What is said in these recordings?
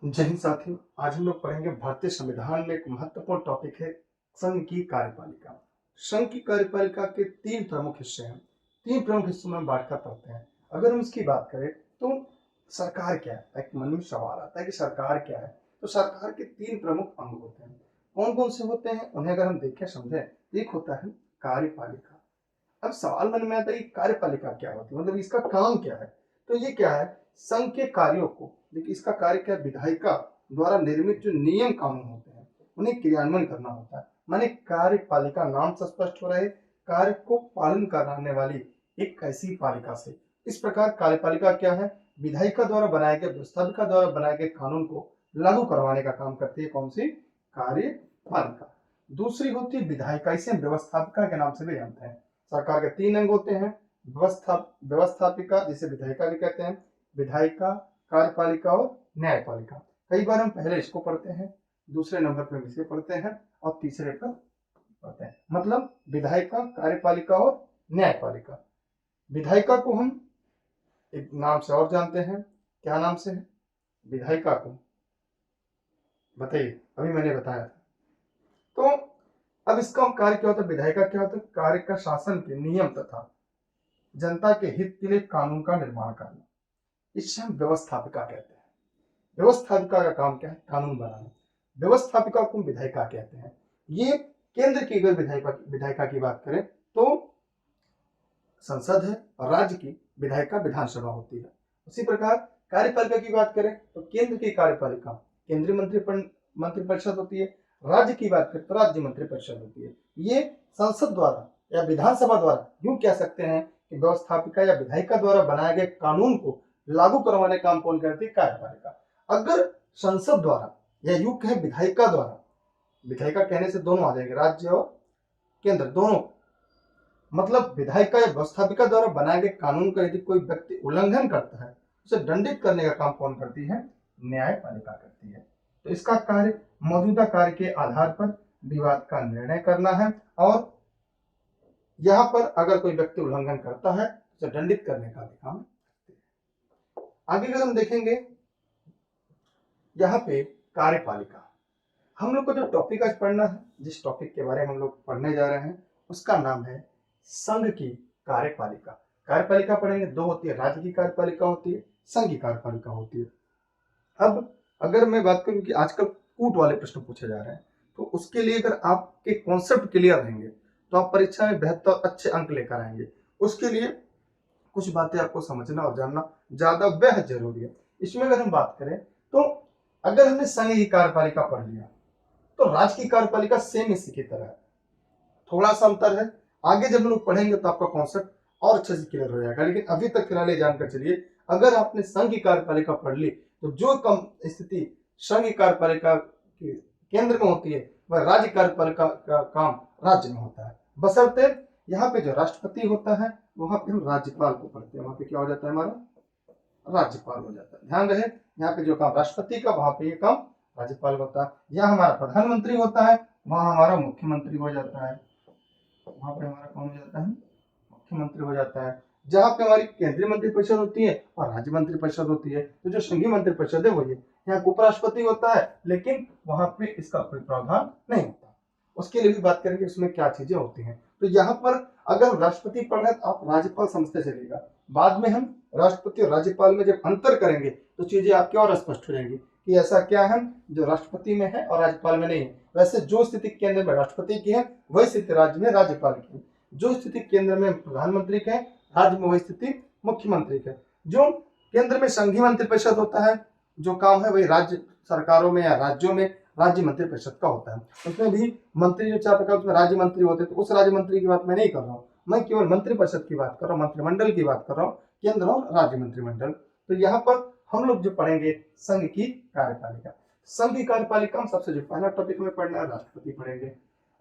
जय हिंद साथियों। आज हम लोग पढ़ेंगे भारतीय संविधान में एक महत्वपूर्ण टॉपिक है संघ की कार्यपालिका। संघ की कार्यपालिका के तीन प्रमुख हिस्से हैं। तीन प्रमुख हिस्सों में बांटकर पढ़ते हैं। अगर हम इसकी बात करें तो सरकार क्या है, एक मन में सवाल आता है कि सरकार क्या है। तो सरकार के तीन प्रमुख अंग होते हैं। कौन कौन से होते हैं उन्हें अगर हम देखें समझें। एक होता है कार्यपालिका। अब सवाल मन में आता है कि कार्यपालिका क्या होती है, मतलब इसका काम क्या है। तो ये क्या है, संघ के कार्यों को, देखिए इसका कार्य क्या है, विधायिका द्वारा निर्मित जो नियम कानून होते हैं उन्हें क्रियान्वयन करना होता है। माने कार्यपालिका नाम से स्पष्ट हो रहा है, कार्य को पालन कराने वाली एक ऐसी पालिका से। इस प्रकार कार्यपालिका क्या है, विधायिका द्वारा बनाए गए, व्यवस्थापिका द्वारा बनाए गए कानून को लागू करवाने का काम करती है। कौन सी? कार्यपालिका। दूसरी होती है विधायिका, इसे हम व्यवस्थापिका के नाम से भी जानते हैं। सरकार के तीन अंग होते हैं, व्यवस्थापिका जिसे विधायिका भी कहते हैं, विधायिका, कार्यपालिका और न्यायपालिका। कई बार हम पहले इसको पढ़ते हैं, दूसरे नंबर पर इसे पढ़ते हैं और तीसरे पर पढ़ते हैं। मतलब विधायिका, कार्यपालिका और न्यायपालिका। विधायिका को हम एक नाम से और जानते हैं, क्या नाम से है विधायिका को, बताइए। अभी मैंने बताया था। तो अब इसका कार्य क्या होता है, विधायिका क्या होता है, कार्य का शासन के नियम तथा जनता के हित के लिए कानून का निर्माण करना। इसे हम व्यवस्थापिका कहते हैं। व्यवस्थापिका का काम क्या है, कानून बनाना। व्यवस्थापिका को विधायिका कहते हैं। ये केंद्र की अगर विधायिका की बात करें तो संसद है और राज्य की विधायिका विधानसभा होती है। उसी प्रकार कार्यपालिका की बात करें तो केंद्र की कार्यपालिका केंद्रीय मंत्रिपरिषद होती है। राज्य की बात करें तो राज्य मंत्रिपरिषद होती है। ये संसद द्वारा या विधानसभा द्वारा, यूं कह सकते हैं कि व्यवस्थापिका या विधायिका द्वारा बनाए गए कानून को लागू करवाने का काम कौन करती है, कार्यपालिका। अगर संसद द्वारा या यूं कहें विधायिका द्वारा, विधायिका कहने से दोनों आ जाएंगे, राज्य और केंद्र दोनों, मतलब विधायिका या व्यवस्थापिका द्वारा बनाए गए कानून का यदि कोई व्यक्ति उल्लंघन करता है उसे दंडित करने का काम कौन करती है, न्यायपालिका करती है। तो इसका कार्य मौजूदा कार्य के आधार पर विवाद का निर्णय करना है और यहाँ पर अगर कोई व्यक्ति उल्लंघन करता है उसे दंडित करने का भी काम करती है। आगे अगर हम देखेंगे यहाँ पे कार्यपालिका, हम लोग को जो टॉपिक आज पढ़ना है, जिस टॉपिक के बारे में हम लोग पढ़ने जा रहे हैं उसका नाम है संघ की कार्यपालिका। कार्यपालिका पढ़ेंगे, दो होती है, राज्य की कार्यपालिका होती है, संघ की कार्यपालिका होती है। अब अगर मैं बात करूं कि आजकल कूट वाले प्रश्न पूछे जा रहे हैं, तो उसके लिए अगर आपके कॉन्सेप्ट क्लियर रहेंगे तो आप परीक्षा में बेहतर अच्छे अंक लेकर आएंगे। उसके लिए कुछ बातें आपको समझना और जानना ज्यादा बेहद जरूरी है। इसमें अगर हम बात करें तो अगर हमने संघ की कार्यपालिका पढ़ लिया तो राज्य की कार्यपालिका सेम इसी की तरह है, थोड़ा सा अंतर है। आगे जब लोग पढ़ेंगे तो आपका कॉन्सेप्ट और अच्छे से क्लियर हो जाएगा। लेकिन अभी तक फिलहाल ये जानकर चलिए, अगर आपने संघ की कार्यपालिका पढ़ ली तो जो कम स्थिति संघ की कार्यपालिका के केंद्र में होती है वह राज्य कार्यपालिका का काम राज्य में होता है। बशर्ते यहाँ पे जो राष्ट्रपति होता है वहां पे हम राज्यपाल को पढ़ते हैं, वहां पे क्या हो जाता है, हमारा राज्यपाल हो जाता है। ध्यान रहे, यहाँ पे जो काम राष्ट्रपति का वहां पे ये काम राज्यपाल होता है। यहाँ हमारा प्रधानमंत्री होता है, वहां हमारा मुख्यमंत्री हो जाता है, वहां पे हमारा कौन हो जाता है, मुख्यमंत्री हो जाता है। जहाँ पे हमारी केंद्रीय मंत्रिपरिषद होती है और राज्य मंत्रिपरिषद होती है, तो जो संघीय मंत्रिपरिषद है वही है। यहाँ उपराष्ट्रपति होता है लेकिन वहां पे इसका कोई प्रावधान नहीं होता। उसके लिए भी बात करेंगे उसमें क्या चीजें होती हैं। तो यहाँ पर अगर राष्ट्रपति पढ़ रहे तो आप राज्यपाल समझते चलिएगा, बाद में हम राष्ट्रपति और राज्यपाल में जब अंतर करेंगे तो चीजें आपकी और स्पष्ट हो जाएंगी कि ऐसा क्या है जो राष्ट्रपति में है और राज्यपाल में नहीं है। वैसे जो स्थिति केंद्र में राष्ट्रपति की है वही स्थिति राज्य में राज्यपाल की है, जो स्थिति केंद्र में प्रधानमंत्री के है राज्य में वही स्थिति मुख्यमंत्री के। जो केंद्र में संघीय मंत्रिपरिषद होता है, जो काम है वही राज्य सरकारों में या राज्यों में राज्य मंत्रिपरिषद का होता है। उसमें भी मंत्री जो चार प्रकार उसमें राज्य मंत्री होते हैं, तो उस राज्य मंत्री की बात मैं नहीं कर रहा हूँ, मैं केवल मंत्रिपरिषद की बात कर रहा हूँ, मंत्रिमंडल की बात कर रहा हूँ, केंद्र और राज्य मंत्रिमंडल। तो यहाँ पर हम लोग जो पढ़ेंगे संघ की कार्यपालिका। संघ की कार्यपालिका में सबसे जो पहला टॉपिक में पढ़ना है राष्ट्रपति पढ़ेंगे।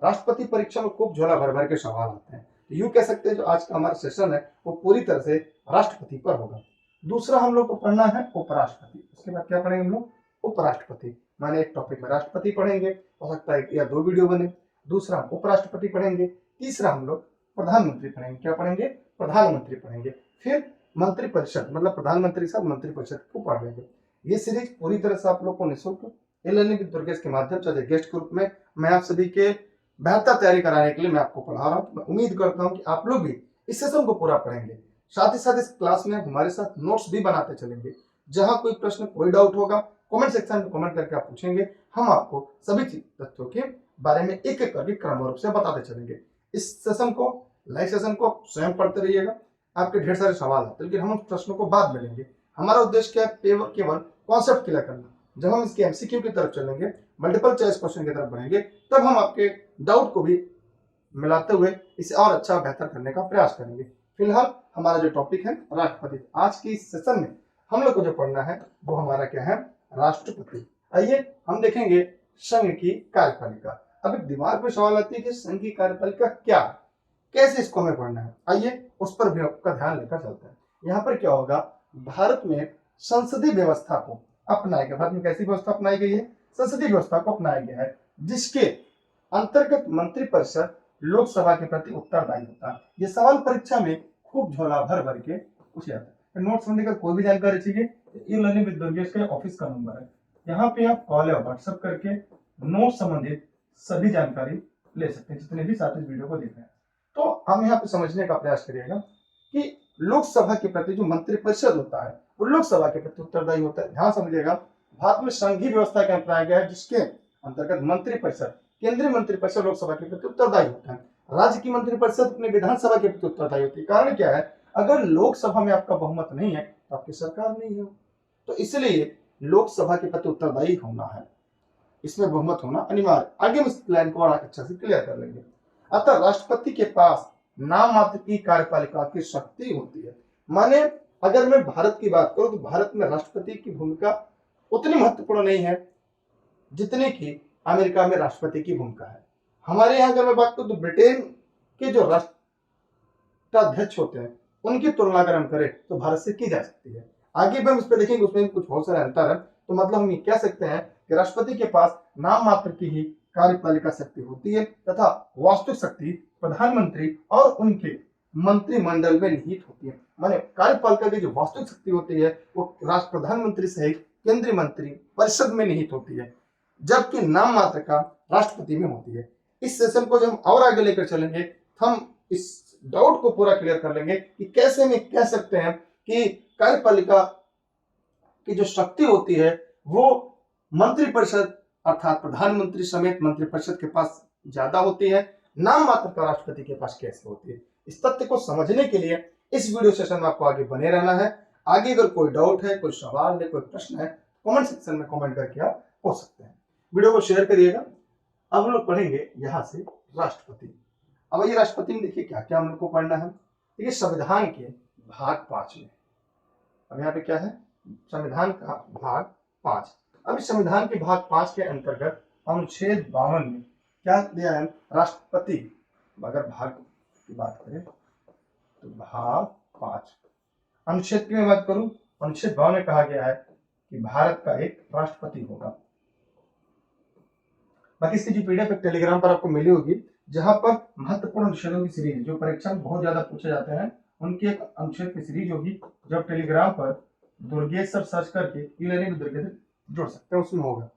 राष्ट्रपति परीक्षा में खूब झोला भर भर के सवाल आते हैं, तो यूं कह सकते हैं जो आज का हमारा सेशन है वो पूरी तरह से राष्ट्रपति पर होगा। दूसरा हम लोग को पढ़ना है उपराष्ट्रपति। उसके बाद क्या पढ़ेंगे हम लोग, उपराष्ट्रपति। माने एक टॉपिक में राष्ट्रपति पढ़ेंगे, हो सकता है या दो वीडियो बने। दूसरा हम उपराष्ट्रपति पढ़ेंगे। तीसरा हम लोग प्रधानमंत्री पढ़ेंगे। क्या पढ़ेंगे, प्रधानमंत्री पढ़ेंगे। फिर मंत्रिपरिषद, मतलब प्रधानमंत्री के साथ मंत्रिपरिषद को पढ़ लेंगे। ये सीरीज पूरी तरह से आप लोग को निःशुल्क ई-लर्निंग विद दुर्गेश के माध्यम से गेस्ट ग्रुप में मैं आप सभी के बेहतर तैयारी कराने के लिए मैं आपको पढ़ा रहा हूँ। मैं उम्मीद करता हूँ कि आप लोग भी इस सेशन को पूरा पढ़ेंगे। साथ ही साथ इस क्लास में हमारे साथ नोट्स भी बनाते चलेंगे। जहां कोई प्रश्न, कोई डाउट होगा, कमेंट सेक्शन में कमेंट करके आप पूछेंगे, हम आपको सभी तथ्यों के बारे में एक एक करके क्रम रूप से बताते चलेंगे। इस सेशन को, लाइव सेशन को स्वयं पढ़ते रहिएगा। आपके ढेर सारे सवाल हैं, लेकिन हम उस प्रश्नों को बाद में लेंगे। हमारा उद्देश्य क्या है? केवल कॉन्सेप्ट क्लियर करना। जब हम इसके एमसीक्यू की तरफ चलेंगे, मल्टीपल चॉइस क्वेश्चन की तरफ बढ़ेंगे, तब हम आपके डाउट को भी मिलाते हुए इसे और अच्छा बेहतर करने का प्रयास करेंगे। फिलहाल हमारा जो टॉपिक है राष्ट्रपति, आज की इस सेशन में हम लोग को जो पढ़ना है वो हमारा क्या है? राष्ट्रपति। आइए हम देखेंगे संघ की कार्यपालिका। अब एक दिमाग में सवाल आती है कि संघ की कार्यपालिका क्या है, कैसे इसको हमें पढ़ना है। आइए उस पर भी आपका ध्यान लेकर चलते हैं। यहाँ पर क्या होगा? भारत में संसदीय व्यवस्था को अपनाया गया। भारत में कैसी व्यवस्था अपनाई गई है? संसदीय व्यवस्था को अपनाया गया है, जिसके अंतर्गत मंत्रिपरिषद लोकसभा के प्रति उत्तरदायी होता है। ये सवाल परीक्षा में खूब झोला भर भर के पूछे जाता है। नोट्स बनने का कोई भी जानकारी चाहिए, ई-लर्निंग विद दुर्गेश के ऑफिस का नंबर है, यहाँ पे आप कॉल या व्हाट्सएप करके नोट संबंधित सभी जानकारी ले सकते हैं, जितने भी साथ इस वीडियो को देख रहे हैं। तो हम यहाँ पे समझने का प्रयास करिएगा कि लोकसभा के प्रति जो मंत्रिपरिषद होता है वो लोकसभा के प्रति उत्तरदायी होता है। ध्यान समझिएगा, भारत में संघीय व्यवस्था का अपनाया गया है, जिसके अंतर्गत मंत्रिपरिषद, केंद्रीय मंत्रिपरिषद लोकसभा के प्रति उत्तरदायी होता है। राज्य की मंत्रिपरिषद अपने विधानसभा के प्रति उत्तरदायी होती है। कारण क्या है? अगर लोकसभा में आपका बहुमत नहीं है तो आपकी सरकार नहीं है, तो इसलिए लोकसभा के प्रति उत्तरदायी होना है, इसमें बहुमत होना अनिवार्य। आगे हम इस प्लान को और अच्छा से क्लियर कर लेंगे। अतः राष्ट्रपति के पास नाम मात्र की कार्यपालिका की शक्ति होती है। माने अगर मैं भारत की बात करूं तो भारत में राष्ट्रपति की भूमिका उतनी महत्वपूर्ण नहीं है जितने की अमेरिका में राष्ट्रपति की भूमिका है। हमारे यहाँ अगर मैं बात करूं तो ब्रिटेन के जो राष्ट्राध्यक्ष होते हैं उनकी तुलना अगर हम करें तो भारत से की जा सकती है। आगे भी हम इस पर देखेंगे, उसमें भी कुछ बहुत सारे अंतर है। तो मतलब हम ये कह सकते हैं कि राष्ट्रपति के पास नाम मात्र की ही कार्यपालिका शक्ति होती है तथा वास्तविक शक्ति प्रधानमंत्री और उनके मंत्रिमंडल में निहित होती है। माने कार्यपालिका की जो वास्तविक शक्ति होती है वो राष्ट्र प्रधानमंत्री सहित केंद्रीय मंत्री परिषद में निहित होती है, जबकि नाम मात्र का राष्ट्रपति में होती है। इस सेशन को जब हम और आगे लेकर चलेंगे हम इस डाउट को पूरा क्लियर कर लेंगे कि कैसे हम कह सकते हैं कि कार्यपालिका की जो शक्ति होती है वो मंत्रिपरिषद अर्थात प्रधानमंत्री समेत मंत्रिपरिषद के पास ज्यादा होती है, नाम मात्र का राष्ट्रपति के पास कैसे होती है। इस तथ्य को समझने के लिए इस वीडियो सेशन में आपको आगे बने रहना है। आगे अगर कोई डाउट है, कोई सवाल है, कोई प्रश्न है, कमेंट सेक्शन में कमेंट करके आप पूछ सकते हैं। वीडियो को शेयर करिएगा। अब हम लोग पढ़ेंगे यहाँ से राष्ट्रपति। अब ये राष्ट्रपति में देखिए क्या क्या हम लोग को पढ़ना है। देखिए संविधान के भाग 5 में, अब यहाँ पे क्या है? संविधान का भाग 5। अब इस संविधान के भाग 5 के अंतर्गत अनुच्छेद 52 में क्या दिया है? राष्ट्रपति, अगर भाग की बात करें तो भाग 5 अनुच्छेद की मैं बात करूं, अनुच्छेद 52 में कहा गया है कि भारत का एक राष्ट्रपति होगा। बाकी इसकी जो पीडीएफ टेलीग्राम पर आपको मिली होगी, जहां पर महत्वपूर्ण अनुच्छेदों की सीरीज जो परीक्षा में बहुत ज्यादा पूछे जाते हैं उनकी एक अनुच्छेद की सीरीज होगी। जब टेलीग्राम पर दुर्गेश सर सर्च करके ई-लर्निंग विद दुर्गेश जुड़ सकते हैं, उसमें होगा।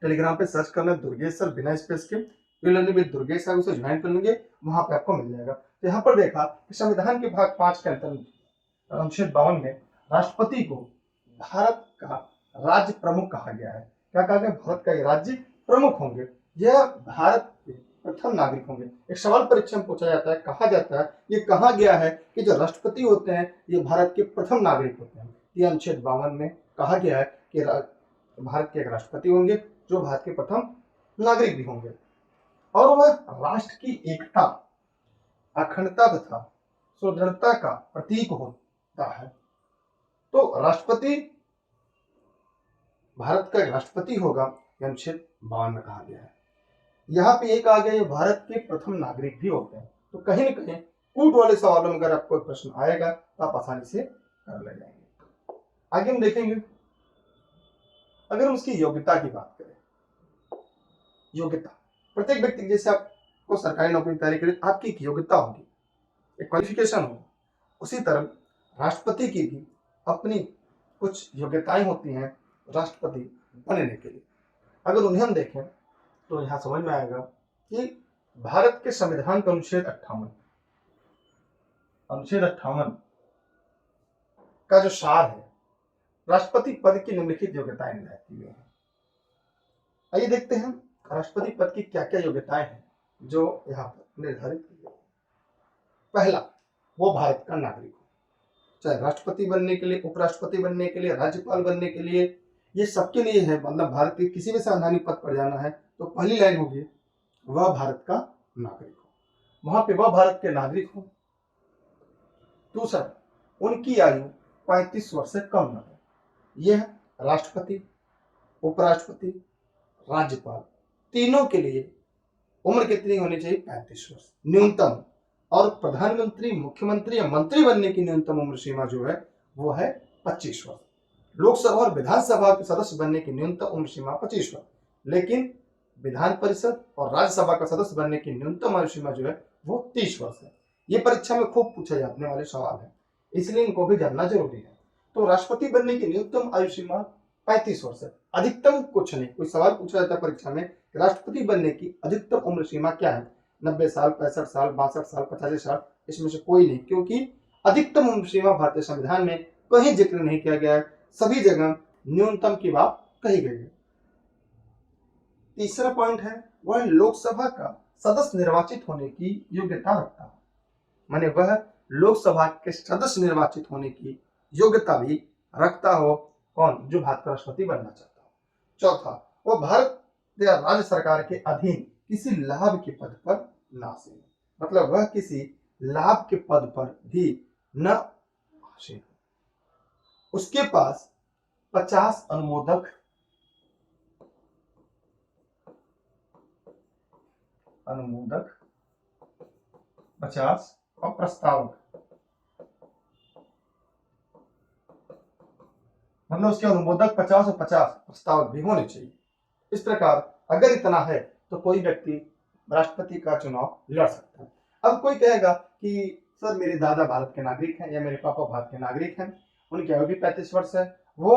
टेलीग्राम पे सर्च करना दुर्गेश सर बिना स्पेस के, ई-लर्निंग विद दुर्गेश सर, उसे ज्वाइन कर लेंगे, वहां पे आपको मिल जाएगा। तो यहाँ पर देखा कि संविधान के भाग 5 के अंतर्गत अनुच्छेद 52 में राष्ट्रपति को भारत का राज्य प्रमुख कहा गया है। क्या कहा गया? भारत का ये राज्य प्रमुख होंगे, यह भारत के प्रथम नागरिक होंगे। एक सवाल परीक्षा में पूछा जाता है, कहा जाता है, ये कहा गया है कि जो राष्ट्रपति होते हैं ये भारत के प्रथम नागरिक होते हैं। ये अनुच्छेद 52 में कहा गया है कि भारत के एक राष्ट्रपति होंगे जो भारत के प्रथम नागरिक भी होंगे, और वह राष्ट्र की एकता, अखंडता तथा सुदृढ़ता का प्रतीक होता है। तो राष्ट्रपति भारत का एक राष्ट्रपति होगा, अनुच्छेद 52 में कहा गया है। यहाँ पे एक आ गया, ये भारत के प्रथम नागरिक भी होते हैं। तो कहीं न कहीं कूट वाले सवालों में अगर आपको प्रश्न आएगा तो आप आसानी से कर ले जाएंगे। आगे हम देखेंगे, अगर हम उसकी योग्यता की बात करें, योग्यता प्रत्येक व्यक्ति, जैसे आपको सरकारी नौकरी की तैयारी करें आपकी एक योग्यता होगी, एक क्वालिफिकेशन होगी, उसी तरह राष्ट्रपति की भी अपनी कुछ योग्यताएं होती हैं राष्ट्रपति बनने के लिए। अगर उन्हें हम देखें तो यहाँ समझ में आएगा कि भारत के संविधान का अनुच्छेद 58 का जो सार है, राष्ट्रपति पद की निम्नलिखित योग्यताएं निर्धारित की गई हैं। आइए देखते हैं राष्ट्रपति पद की क्या क्या योग्यताएं हैं जो यहाँ पर निर्धारित की गई। पहला, वो भारत का नागरिक हो, चाहे राष्ट्रपति बनने के लिए, उपराष्ट्रपति बनने के लिए, राज्यपाल बनने के लिए, ये सबके लिए है। मतलब भारत के किसी भी संवैधानिक पद पर जाना है तो पहली लाइन होगी वह भारत का नागरिक हो, वहां पे वह भारत के नागरिक हो। दूसरा, उनकी आयु 35 वर्ष से कम न हो। यह राष्ट्रपति, उपराष्ट्रपति, राज्यपाल तीनों के लिए उम्र कितनी होनी चाहिए? 35 वर्ष न्यूनतम। और प्रधानमंत्री, मुख्यमंत्री या मंत्री बनने की न्यूनतम उम्र सीमा जो है वो है 25 वर्ष। लोकसभा और विधानसभा के सदस्य बनने की न्यूनतम उम्र सीमा 25 वर्ष, लेकिन विधान परिषद और राज्यसभा का सदस्य बनने की न्यूनतम आयु सीमा जो है वो 30 वर्ष है। ये परीक्षा में खूब पूछे जाने वाले सवाल है, इसलिए इनको भी जानना जरूरी है। तो राष्ट्रपति बनने की न्यूनतम आयु सीमा 35 वर्ष है, अधिकतम कुछ नहीं। कोई सवाल पूछा जाता है परीक्षा में, राष्ट्रपति बनने की अधिकतम उम्र सीमा क्या है? 90 साल, 65 साल, 62 साल, 85 साल, इसमें से कोई नहीं, क्योंकि अधिकतम उम्र सीमा भारतीय संविधान में कहीं जिक्र नहीं किया गया है, सभी जगह न्यूनतम की बात कही गई है। तीसरा पॉइंट है वह लोकसभा का सदस्य निर्वाचित होने की योग्यता रखता है, माने वह लोकसभा के सदस्य निर्वाचित होने की योग्यता भी रखता हो। कौन? जो भारत का राष्ट्रपति बनना चाहता हो। चौथा, वह भारत या राज्य सरकार के अधीन किसी लाभ के पद पर न आसीन, मतलब वह किसी लाभ के पद पर भी न आसीन हो। उसके पास 50 अनुमोदक, 50 और प्रस्तावक, मतलब उसके अनुमोदक 50 और 50 प्रस्तावक भी होने चाहिए। इस प्रकार अगर इतना है तो कोई व्यक्ति राष्ट्रपति का चुनाव लड़ सकता है। अब कोई कहेगा कि सर मेरे दादा भारत के नागरिक हैं या मेरे पापा भारत के नागरिक हैं, उनकी आयु भी 35 वर्ष है, वो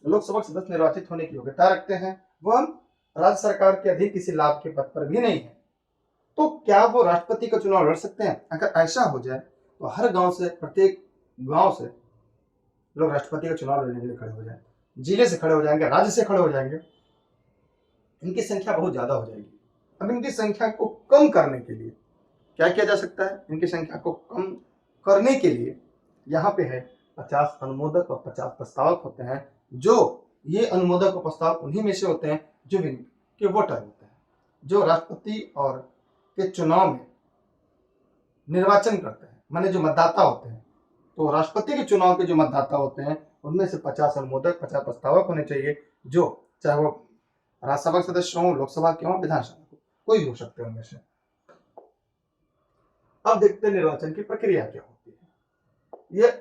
लोकसभा सदस्य निर्वाचित होने की योग्यता रखते हैं, वह राज्य सरकार के अधीन किसी लाभ के पद पर भी नहीं है, तो क्या वो राष्ट्रपति का चुनाव लड़ सकते हैं? अगर ऐसा हो जाए तो हर गांव से, प्रत्येक गांव से लोग राष्ट्रपति का चुनाव लड़ने के लिए खड़े हो जाएंगे, जिले से खड़े हो जाएंगे, राज्य से खड़े हो जाएंगे, इनकी संख्या बहुत ज्यादा हो जाएगी। अब इनकी संख्या को कम करने के लिए क्या किया जा सकता है? इनकी संख्या को कम करने के लिए यहाँ पे है 50 अनुमोदक और 50 प्रस्तावक होते हैं। जो ये अनुमोदक और प्रस्तावक उन्हीं में से होते हैं जो के वोटर होते हैं, जो राष्ट्रपति और के चुनाव में निर्वाचन करते हैं, माने जो मतदाता होते हैं। तो राष्ट्रपति के चुनाव के जो मतदाता होते हैं उनमें से 50 अनुमोदक, 50 प्रस्तावक होने चाहिए, जो चाहे वो राज्यसभा के सदस्य हो, लोकसभा के हो, विधानसभा के, कोई भी हो सकते हैं उनमें से। अब देखते हैं निर्वाचन की प्रक्रिया क्या होती है। यह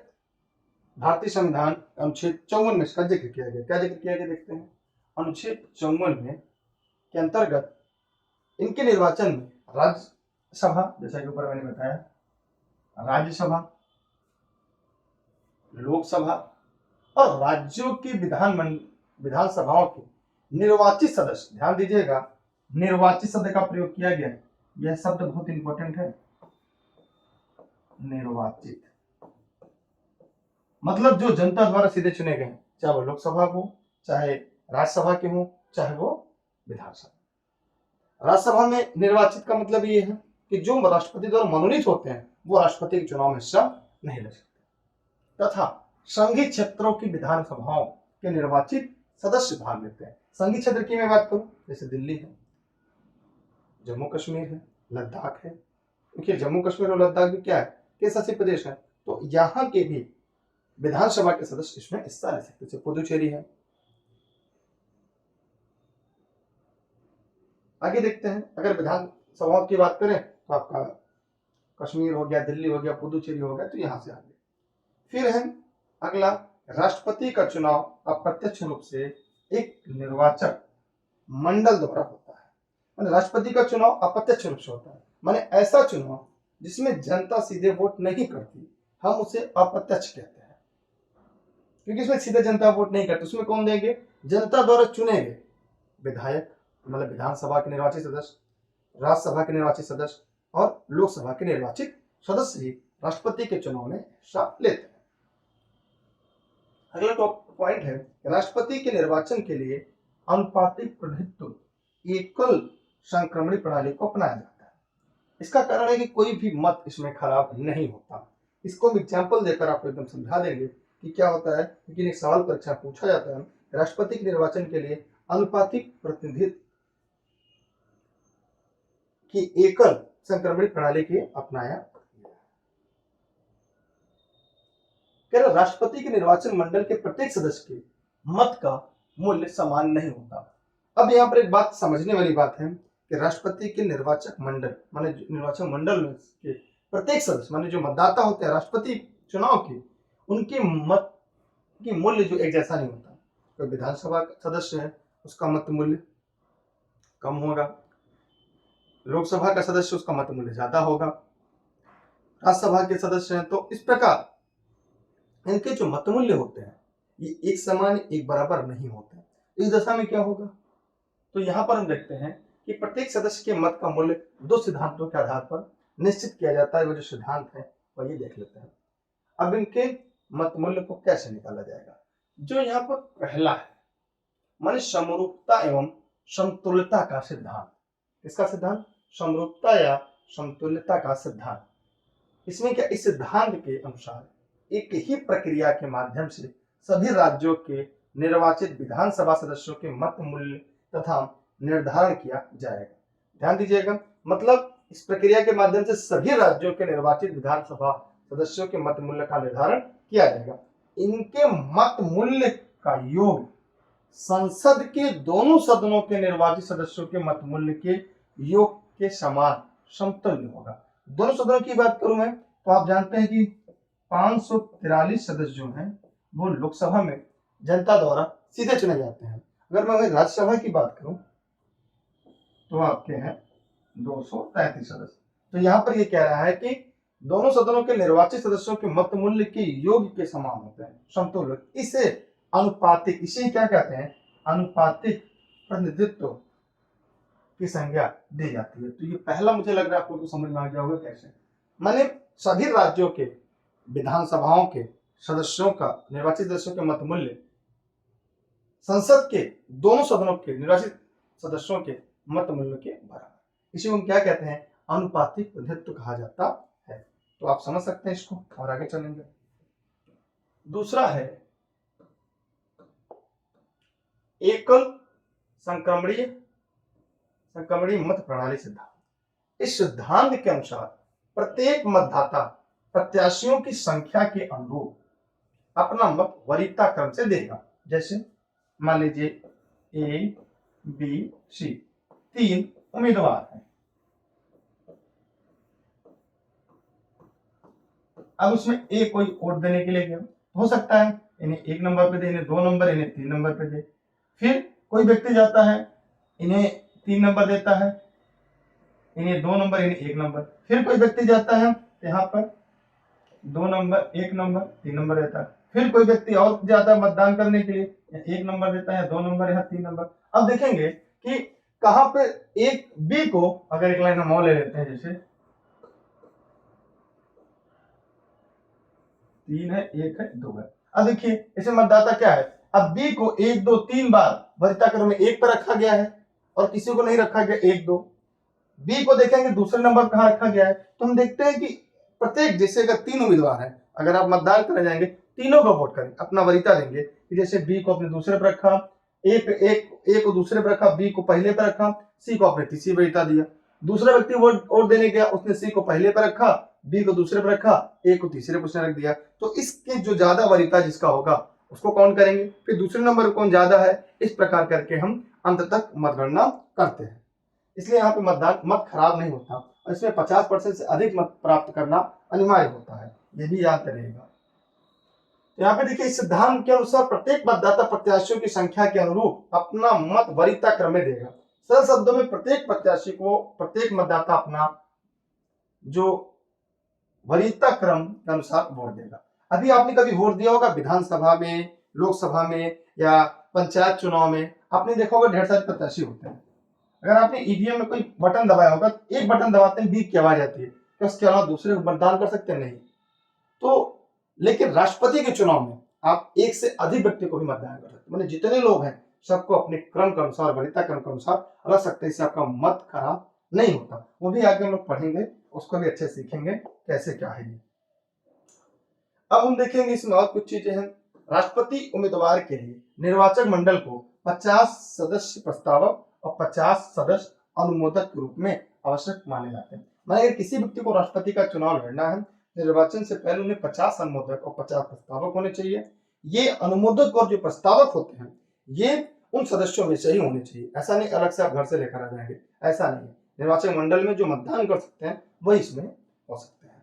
भारतीय संविधान अनुच्छेद 54 में इसका जिक्र किया गया। क्या जिक्र किया गया देखते हैं। अनुच्छेद 54 में के अंतर्गत इनके निर्वाचन में राज्यसभा, जैसा कि ऊपर मैंने बताया, राज्यसभा, लोकसभा और राज्यों की विधानसभाओं के निर्वाचित सदस्य, ध्यान दीजिएगा निर्वाचित शब्द का प्रयोग किया गया है, यह शब्द बहुत इंपॉर्टेंट है। निर्वाचित मतलब जो जनता द्वारा सीधे चुने गए, चाहे वो लोकसभा हो, चाहे राज्यसभा के हो, चाहे वो विधानसभा। राज्यसभा में निर्वाचित का मतलब ये है कि जो राष्ट्रपति द्वारा मनोनीत होते हैं वो राष्ट्रपति के चुनाव में हिस्सा नहीं ले सकते, तथा संघीय क्षेत्रों की विधानसभाओं के निर्वाचित सदस्य भाग लेते हैं। संघीय क्षेत्र की मैं बात करूं, जैसे दिल्ली है, जम्मू कश्मीर है, लद्दाख है। देखिए जम्मू कश्मीर और लद्दाख भी क्या है, केंद्र शासित प्रदेश है, तो यहाँ के भी विधानसभा के सदस्य इसमें हिस्सा ले सकते। जैसे पुदुचेरी है। आगे देखते हैं, अगर विधानसभाओं की बात करें तो आपका कश्मीर हो गया, दिल्ली हो गया, पुदुचेरी हो गया, तो यहां से आगे फिर है अगला, राष्ट्रपति का चुनाव अप्रत्यक्ष रूप से एक निर्वाचक मंडल द्वारा होता है। माने राष्ट्रपति का चुनाव अप्रत्यक्ष रूप से होता है, माने ऐसा चुनाव जिसमें जनता सीधे वोट नहीं करती, हम उसे अप्रत्यक्ष कहते हैं, क्योंकि इसमें सीधे जनता वोट नहीं करती। उसमें कौन देंगे? जनता द्वारा चुने गए विधायक, मतलब विधानसभा के निर्वाचित सदस्य, राज्यसभा के निर्वाचित सदस्य और लोकसभा के निर्वाचित सदस्य ही राष्ट्रपति के चुनाव में हिस्सा लेते हैं। अगला पॉइंट है, राष्ट्रपति के निर्वाचन के लिए अनुपातिक प्रतिनिधित्व एकल संक्रमणी प्रणाली को अपनाया जाता है। इसका कारण है कि कोई भी मत इसमें खराब नहीं होता। इसको हम एग्जाम्पल देकर आपको एकदम समझा देंगे कि क्या होता है। लेकिन एक सवाल परीक्षा पूछा जाता है, राष्ट्रपति के निर्वाचन के लिए अनुपातिक प्रतिनिधित्व की एकल संक्रमणी प्रणाली के अपनाया। कह रहा राष्ट्रपति के निर्वाचन मंडल के प्रत्येक सदस्य के मत का मूल्य समान नहीं होता। अब यहाँ पर एक बात समझने वाली बात है कि राष्ट्रपति के निर्वाचक मंडल माने निर्वाचन मंडल में के प्रत्येक सदस्य माने जो मतदाता होते हैं राष्ट्रपति चुनाव के, उनके मत की मूल्य जो एक जैसा नहीं होता। तो विधानसभा सदस्य है उसका मत मूल्य कम होगा, लोकसभा का सदस्य उसका मत मूल्य ज्यादा होगा, राज्यसभा के सदस्य हैं। तो इस प्रकार इनके जो मत मूल्य होते हैं ये एक समान एक बराबर नहीं होते। इस दशा में क्या होगा, तो यहाँ पर हम देखते हैं कि प्रत्येक सदस्य के मत का मूल्य दो सिद्धांतों के आधार पर निश्चित किया जाता है। वो जो सिद्धांत है वह ये देख लेते हैं। अब इनके मत मूल्य को कैसे निकाला जाएगा। जो यहाँ पर पहला है माने समरूपता एवं समतुल्यता का सिद्धांत। इसका सिद्धांत समरूपता या समतुल्यता का सिद्धांत। इसमें क्या, इस सिद्धांत के अनुसार एक ही प्रक्रिया के माध्यम से सभी राज्यों के निर्वाचित विधानसभा सदस्यों के मत मूल्य तथा निर्धारण किया जाएगा। ध्यान दीजिएगा, मतलब इस प्रक्रिया के माध्यम से सभी राज्यों के निर्वाचित विधानसभा सदस्यों के मत मूल्य का निर्धारण किया जाएगा। इनके मत मूल्य का योग संसद के दोनों सदनों के निर्वाचित सदस्यों के मत मूल्य के योग के समान समतुल्य होगा। दोनों सदनों की बात करूं मैं तो आप जानते हैं कि 543 सदस्य जो हैं वो लोकसभा में जनता द्वारा सीधे चुने जाते हैं। अगर मैं राज्यसभा की बात करूं तो आपके हैं 233 सदस्य। तो यहाँ पर ये कह रहा है कि दोनों सदनों के निर्वाचित सदस्यों के मत मूल्य के योग के समान होते हैं, समतुल्य। इसे अनुपातिक, इसे क्या कहते हैं, अनुपातिक प्रतिनिधित्व की संज्ञा दी जाती है। तो ये पहला मुझे लग रहा है आपको तो समझ में आ गया होगा कैसे। माने सभी राज्यों के विधानसभाओं के सदस्यों का, निर्वाचित सदस्यों के मत मूल्य संसद के दोनों सदनों के निर्वाचित सदस्यों के मत मूल्य के बराबर। इसे हम क्या कहते हैं, अनुपातिक प्रतिनिधित्व कहा जाता है। तो आप समझ सकते हैं इसको और आगे चलेंगे। दूसरा है एकल संक्रमणीय मत प्रणाली सिद्धांत। इस सिद्धांत के अनुसार प्रत्येक मतदाता प्रत्याशियों की संख्या के अनुरूप अपना मत वरीयता क्रम से देगा। जैसे मान लीजिए ए बी सी 3 उम्मीदवार हैं। अब उसमें ए कोई वोट देने के लिए गया, हो सकता है इन्हें 1 नंबर पे दे, इन्हें 2 नंबर, इन्हें 3 नंबर पे दे। फिर कोई व्यक्ति जाता है, इन्हें 3 नंबर देता है, इन्हें 2 नंबर, इन्हें 1 नंबर। फिर कोई व्यक्ति जाता है यहाँ पर 2 नंबर, 1 नंबर, 3 नंबर देता है। फिर कोई व्यक्ति और जाता है मतदान करने के लिए, 1 नंबर देता है, 2 नंबर, यहाँ 3 नंबर। अब देखेंगे कि कहां पे एक बी को, अगर एक लाइन हम और ले लेते हैं, जैसे 3 है, 1 है, 2 है। अब देखिए इसमें मतदाता क्या है, अब बी को 1 2 3 बार वरीयता क्रम में 1 पर रखा गया है और किसी को नहीं रखा गया 1 2। बी को देखेंगे दूसरे नंबर कहां रखा गया है, तो हम देखते हैं कि प्रत्येक, जैसे अगर 3 उम्मीदवार हैं, अगर आप मतदान करने जाएंगे तीनों को वोट करें, अपना वरीयता देंगे। जैसे बी को अपने दूसरे पर रखा, ए को दूसरे पर रखा, बी को पहले पर रखा, सी को अपने तीसरी वरीयता दिया। दूसरा व्यक्ति वोट देने गया, उसने सी को पहले पर रखा, बी को दूसरे पर रखा, ए को तीसरे पर उसने रख दिया। तो इसके जो ज्यादा वरीयता जिसका होगा उसको काउंट करेंगे, फिर दूसरे नंबर कौन ज्यादा है, इस प्रकार करके हम अंत तक मतगणना करते हैं। इसलिए यहाँ पे मतदान मत खराब नहीं होता और इसमें 50% से अधिक मत प्राप्त करना अनिवार्य होता है, ये भी याद रहेगा। यहाँ पे देखिए इस सिद्धांत के अनुसार प्रत्येक मतदाता प्रत्याशियों की संख्या के अनुरूप अपना मत वरीयता क्रम में देगा। सरल शब्दों में प्रत्येक प्रत्याशी को, प्रत्येक मतदाता अपना जो वरीयता क्रम के अनुसार वोट देगा। अभी आपने कभी वोट दिया होगा विधानसभा में, लोकसभा में या पंचायत चुनाव में आपने देखा होगा ढेर सारे प्रत्याशी होते हैं। अगर आपने ईवीएम में कोई बटन दबाया होगा तो एक बटन दबाते हैं बीप की आवाज आती है, तो उसके अलावा दूसरे को मतदान कर सकते हैं नहीं। तो लेकिन राष्ट्रपति के चुनाव में आप एक से अधिक व्यक्ति को भी मतदान कर सकते हैं, मतलब जितने लोग हैं सबको अपने क्रम के अनुसार, वरीयता क्रम के अनुसार रख सकते हैं, इससे आपका मत खराब नहीं होता। वो भी आगे हम लोग पढ़ेंगे, उसको भी अच्छे सीखेंगे कैसे क्या है ये। अब हम देखेंगे इसमें और कुछ चीजें हैं। राष्ट्रपति उम्मीदवार के लिए निर्वाचक मंडल को 50 सदस्य प्रस्तावक और 50 सदस्य अनुमोदक के रूप में आवश्यक माने जाते हैं। माने अगर किसी व्यक्ति को राष्ट्रपति का चुनाव लड़ना है, निर्वाचन से पहले उन्हें 50 अनुमोदक और 50 प्रस्तावक होने चाहिए। ये अनुमोदक और जो प्रस्तावक होते हैं ये उन सदस्यों में से ही होने चाहिए। ऐसा नहीं अलग से आप घर से लेकर आ जाएंगे, ऐसा नहीं है। निर्वाचन मंडल में जो मतदान कर सकते हैं वही इसमें हो सकते हैं।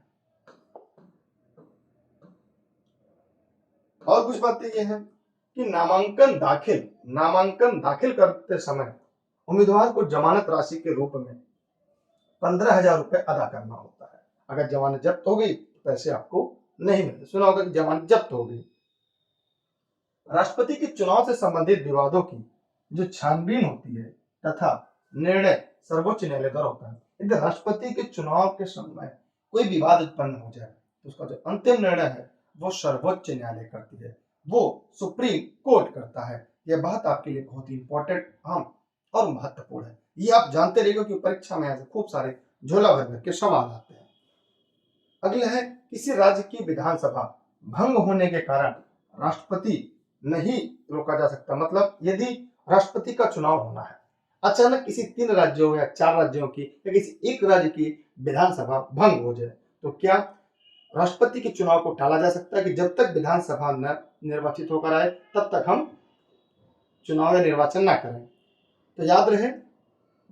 और कुछ बातें ये हैं कि नामांकन दाखिल करते समय उम्मीदवार को जमानत राशि के रूप में 15,000 रुपए अदा करना होता है। अगर जमानत जब्त हो गई तो पैसे आपको नहीं मिलते। सुना होगा कि जमानत जब्त हो गई। राष्ट्रपति के चुनाव से संबंधित विवादों की जो छानबीन होती है तथा निर्णय सर्वोच्च न्यायालय द्वारा होता है। यदि राष्ट्रपति के चुनाव के समय कोई विवाद उत्पन्न हो जाए तो उसका जो अंतिम निर्णय है वो सर्वोच्च न्यायालय करती है, वो सुप्रीम कोर्ट करता है। यह बात आपके लिए बहुत ही इंपॉर्टेंट, अहम और महत्वपूर्ण है। ये आप जानते रहिए कि परीक्षा में ऐसे खूब सारे झोला भर के सवाल आते हैं। अगला है किसी राज्य की विधानसभा भंग होने के कारण राष्ट्रपति नहीं रोका जा सकता। मतलब यदि राष्ट्रपति का चुनाव होना है, अचानक किसी 3 राज्यों या 4 राज्यों की या किसी एक राज्य की विधानसभा भंग हो जाए तो क्या राष्ट्रपति के चुनाव को टाला जा सकता है कि जब तक विधानसभा न निर्वाचित होकर आए तब तक हम चुनाव या निर्वाचन ना करें। तो याद रहे,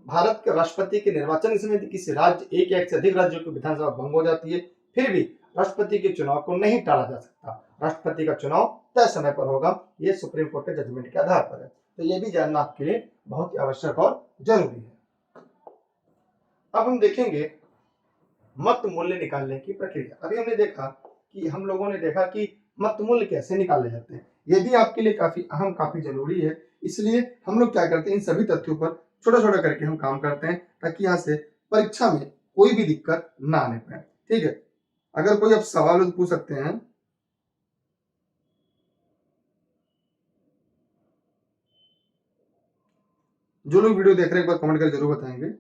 भारत के राष्ट्रपति के निर्वाचन समय यदि किसी राज्य एक या एक से अधिक राज्यों की विधानसभा भंग हो जाती है फिर भी राष्ट्रपति के चुनाव को नहीं टाला जा सकता। राष्ट्रपति का चुनाव तय समय पर होगा, ये सुप्रीम कोर्ट के जजमेंट के आधार पर है। तो ये भी जानना आपके लिए बहुत ही आवश्यक और जरूरी है। अब हम देखेंगे मत मूल्य निकालने की प्रक्रिया। अभी हमने देखा कि हम लोगों ने देखा कि मत मूल्य कैसे निकाले जाते हैं। ये भी आपके लिए काफी अहम, काफी जरूरी है। इसलिए हम लोग क्या करते हैं, इन सभी तथ्यों पर छोटा छोटा करके हम काम करते हैं ताकि यहाँ से परीक्षा में कोई भी दिक्कत ना आने पाए। ठीक है, अगर कोई आप सवाल पूछ सकते हैं। जो लोग वीडियो देख रहे हैं एक बार कमेंट करके जरूर बताएंगे।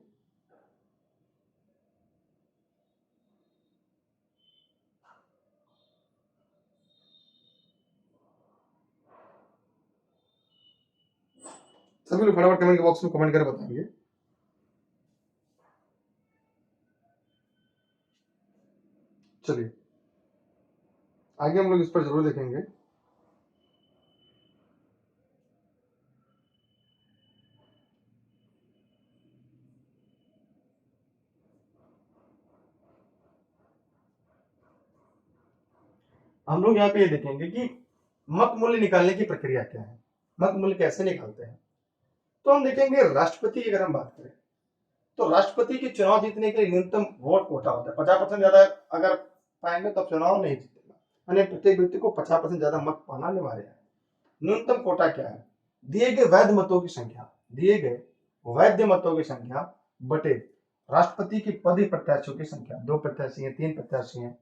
सभी लोग फटाफट कमेंट बॉक्स में कमेंट कर बताएंगे। चलिए आगे हम लोग इस पर जरूर देखेंगे। हम लोग यहाँ पे ये देखेंगे कि मत मूल्य निकालने की प्रक्रिया क्या है, मत मूल्य कैसे निकालते हैं। तो हम देखेंगे राष्ट्रपति की अगर हम बात करें तो राष्ट्रपति के चुनाव जीतने के लिए न्यूनतम वोट कोटा होता है। 50% ज्यादा अगर पाएंगे तो चुनाव नहीं जीतेगा, यानी प्रत्येक व्यक्ति को 50% ज्यादा मत पाना अनिवार्य है। न्यूनतम कोटा क्या है, दिए गए वैध मतों की संख्या, दिए गए वैध मतों की संख्या बटे राष्ट्रपति की पद प्रत्याशियों की संख्या। 2 प्रत्याशी हैं, 3 प्रत्याशी हैं,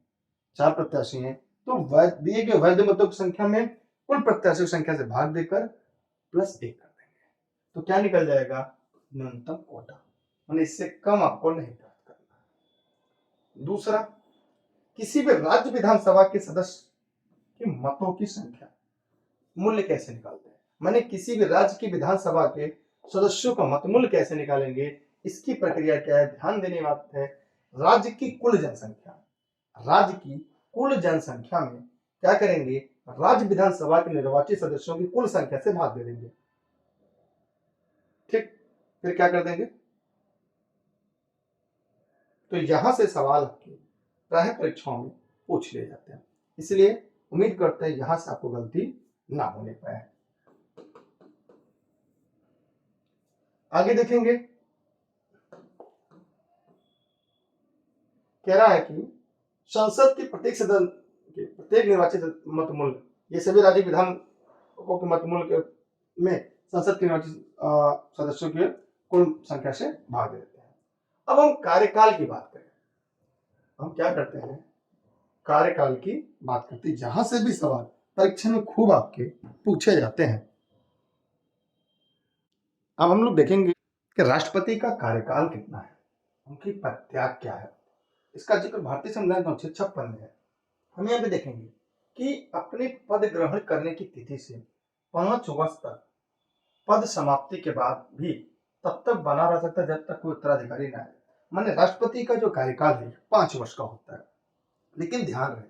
4 प्रत्याशी हैं, तो दिए गए वैध मतों की संख्या में कुल प्रत्याशियों की संख्या से भाग देकर +1 कर देंगे तो क्या निकल जाएगा, न्यूनतम कोटा। इससे कम आपको नहीं प्राप्त करना। दूसरा, किसी भी राज्य विधानसभा के सदस्य के मतों की संख्या मूल्य कैसे निकालते हैं, माने किसी भी राज्य की विधानसभा के सदस्यों का मत मूल्य कैसे निकालेंगे, इसकी प्रक्रिया क्या है, ध्यान देने की बात है। राज्य की कुल जनसंख्या, राज्य की कुल जनसंख्या में क्या करेंगे, राज्य विधानसभा के निर्वाचित सदस्यों की कुल संख्या से भाग दे देंगे। ठीक, फिर क्या कर देंगे, तो यहां से सवाल आपके प्राय परीक्षाओं में पूछ लिए जाते हैं। इसलिए उम्मीद करते हैं यहां से आपको गलती ना होने पाए। आगे देखेंगे, कह रहा है कि संसद के प्रत्येक सदन के प्रत्येक निर्वाचित मत मूल्य, ये सभी राज्य विधान को के मतमूल के में संसद के निर्वाचित सदस्यों की कुल संख्या से भाग देते हैं। अब हम कार्यकाल की बात करें, हम क्या करते हैं, कार्यकाल की बात करते हैं, जहां से भी सवाल परीक्षा में खूब आपके पूछे जाते हैं। अब हम लोग देखेंगे कि राष्ट्रपति का कार्यकाल कितना है, उनकी पदत्याग क्या है। इसका जिक्र भारतीय संविधान का अनुच्छेद 56 में है। हम यहाँ पे देखेंगे कि अपने पद ग्रहण करने की तिथि से 5 वर्ष तक पद समाप्ति के बाद भी तब तक बना रह सकता है जब तक कोई उत्तराधिकारी न आए। माने राष्ट्रपति का जो कार्यकाल है 5 वर्ष का होता है, लेकिन ध्यान रहे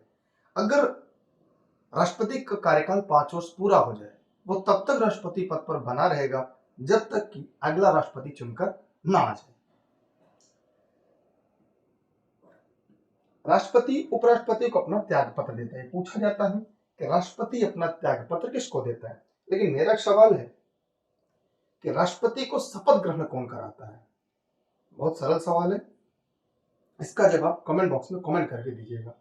अगर राष्ट्रपति का कार्यकाल 5 वर्ष पूरा हो जाए, वो तब तक राष्ट्रपति पद पर बना रहेगा जब तक कि अगला राष्ट्रपति चुनकर ना आ जाए। राष्ट्रपति उपराष्ट्रपति को अपना त्याग पत्र देता है। पूछा जाता है कि राष्ट्रपति अपना त्याग पत्र किसको देता है, लेकिन मेरा सवाल है कि राष्ट्रपति को शपथ ग्रहण कौन कराता है। बहुत सरल सवाल है, इसका जवाब कमेंट बॉक्स में कमेंट करके दीजिएगा।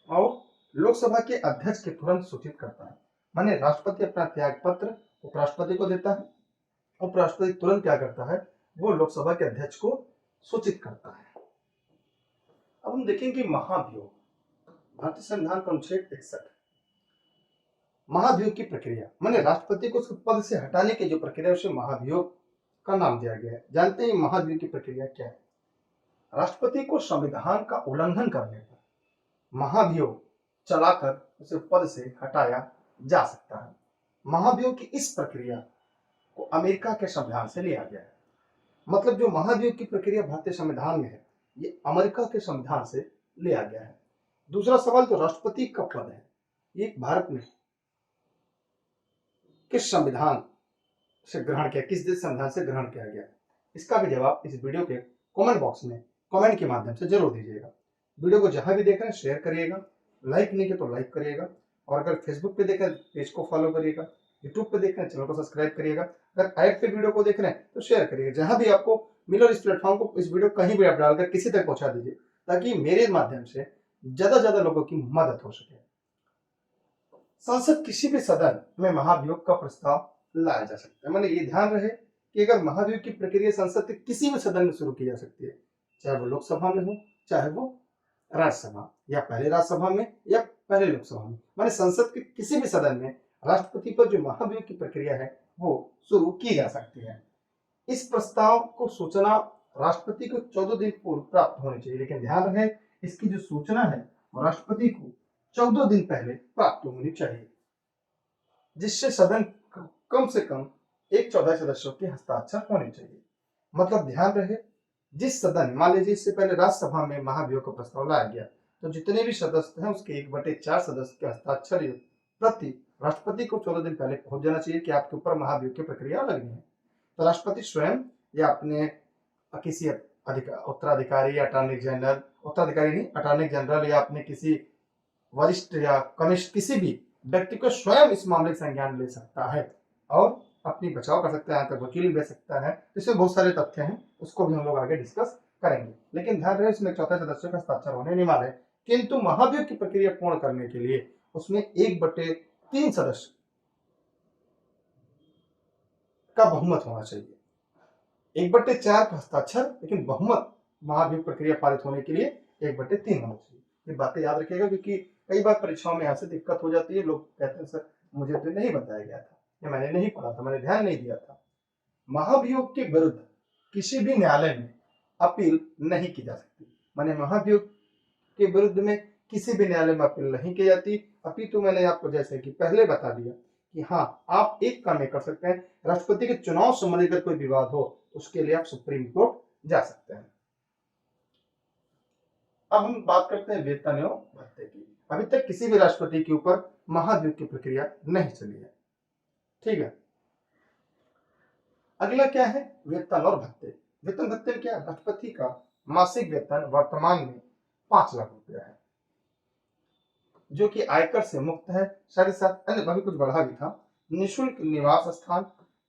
और लोकसभा के अध्यक्ष के तुरंत सूचित करता है, माने राष्ट्रपति अपना त्याग पत्र उपराष्ट्रपति को देता है, उपराष्ट्रपति तुरंत क्या करता है, वो लोकसभा के अध्यक्ष को सूचित करता है। अब हम देखेंगे महाभियोग, भारतीय संविधान का अनुच्छेद 61, महाभियोग की प्रक्रिया, माने राष्ट्रपति को उसके पद से हटाने की जो प्रक्रिया उसे महाभियोग का नाम दिया गया है। जानते हैं महाभियोग की प्रक्रिया क्या है। राष्ट्रपति को संविधान का उल्लंघन करने पर महाभियोग चलाकर उसे पद से हटाया जा सकता है। महाभियोग की इस प्रक्रिया को अमेरिका के संविधान से लिया गया है। मतलब जो महाभियोग की प्रक्रिया भारतीय संविधान में है, ये अमेरिका के संविधान से लिया गया है। दूसरा सवाल, जो राष्ट्रपति का पद है, ये भारत में किस संविधान से ग्रहण किया, किस देश संविधान से ग्रहण किया गया, इसका भी जवाब इस वीडियो के कमेंट बॉक्स में कमेंट के माध्यम से जरूर दीजिएगा। वीडियो को जहां भी देख रहे हैं शेयर करिएगा, लाइक नहीं किया तो लाइक करिएगा, और अगर फेसबुक पे देख रहे हैं पेज को फॉलो करिएगा, यूट्यूब पे देख रहे हैं चैनल को सब्सक्राइब करिएगा, अगर ऐप पे वीडियो को देख रहे हैं तो शेयर करिएगा। जहां भी आपको मिलो इस प्लेटफॉर्म को, इस वीडियो कहीं भी आप डालकर किसी तक पहुंचा दीजिए, ताकि मेरे माध्यम से ज्यादा लोगों की मदद हो सके। संसद किसी भी सदन में महाभियोग का प्रस्ताव लाया जा सकता है। मैंने ये ध्यान रहे कि अगर महाभियोग की प्रक्रिया संसद के किसी भी सदन में शुरू की जा सकती है, चाहे वो लोकसभा में हो चाहे वो राज्यसभा, या पहले राज्यसभा में या पहले लोकसभा में, माने संसद के किसी भी सदन में राष्ट्रपति पर जो महाभियोग की प्रक्रिया है वो शुरू की जा सकती है। इस प्रस्ताव को सूचना राष्ट्रपति को 14 दिन पूर्व प्राप्त होनी चाहिए, लेकिन ध्यान रहे इसकी जो सूचना है वो राष्ट्रपति को 14 दिन पहले प्राप्त होनी चाहिए, जिससे सदन कम से कम 1/4 सदस्यों के हस्ताक्षर होने चाहिए। मतलब ध्यान रहे, जिस सदन, मान लीजिए इससे पहले राज्यसभा में महाभियोग का प्रस्ताव लाया गया, तो जितने भी सदस्य हैं उसके 1/4 सदस्य के हस्ताक्षर प्रति राष्ट्रपति को 14 दिन पहले पहुंच जाना चाहिए कि आपके ऊपर महाभियोग की प्रक्रिया लगनी है। तो राष्ट्रपति स्वयं या अपने किसी उत्तराधिकारी या अटॉर्नी जनरल, उत्तराधिकारी नहीं अटॉर्नी जनरल, या अपने किसी वरिष्ठ या कनिष्ठ किसी भी व्यक्ति को स्वयं इस मामले का संज्ञान ले सकता है और अपनी बचाव कर सकता है, यहाँ तक वकील भी ले सकता है। इसमें बहुत सारे तथ्य हैं, उसको भी हम लोग आगे डिस्कस करेंगे, लेकिन ध्यान रहे इसमें 1/4 सदस्यों का हस्ताक्षर होने नहीं वाला है। किंतु महाभियोग की प्रक्रिया पूर्ण करने के लिए उसमें 1/3 सदस्य का बहुमत होना चाहिए। 1/4 का हस्ताक्षर, लेकिन बहुमत महाभियोग प्रक्रिया पारित होने के लिए 1/3 होना चाहिए। ये बातें याद रखिएगा, क्योंकि कई बार परीक्षाओं में यहाँ से दिक्कत हो जाती है। लोग कहते हैं सर मुझे तो नहीं बताया गया था, या मैंने नहीं पढ़ा था, मैंने ध्यान नहीं दिया था। महाभियोग के विरुद्ध किसी भी न्यायालय में अपील नहीं की जा सकती। माने महाभियोग के विरुद्ध में किसी भी न्यायालय में अपील नहीं की जाती। अपितु मैंने आपको जैसे कि पहले बता दिया कि हाँ, आप एक काम कर सकते हैं, राष्ट्रपति के चुनाव संबंधी अगर कोई विवाद हो उसके लिए आप सुप्रीम कोर्ट जा सकते हैं। अब हम बात करते हैं वेतन एवं भत्ते की। अभी तक किसी भी राष्ट्रपति के ऊपर महाभियोग की प्रक्रिया नहीं चली है, ठीक है। अगला क्या है, वेतन और भत्ते। वेतन भत्ते में क्या है, राष्ट्रपति का मासिक वेतन वर्तमान में 5 लाख रुपया है, जो कि आयकर से मुक्त है। साथ ही साथ अन्य अभी कुछ बढ़ा भी था। निःशुल्क निवास स्थान,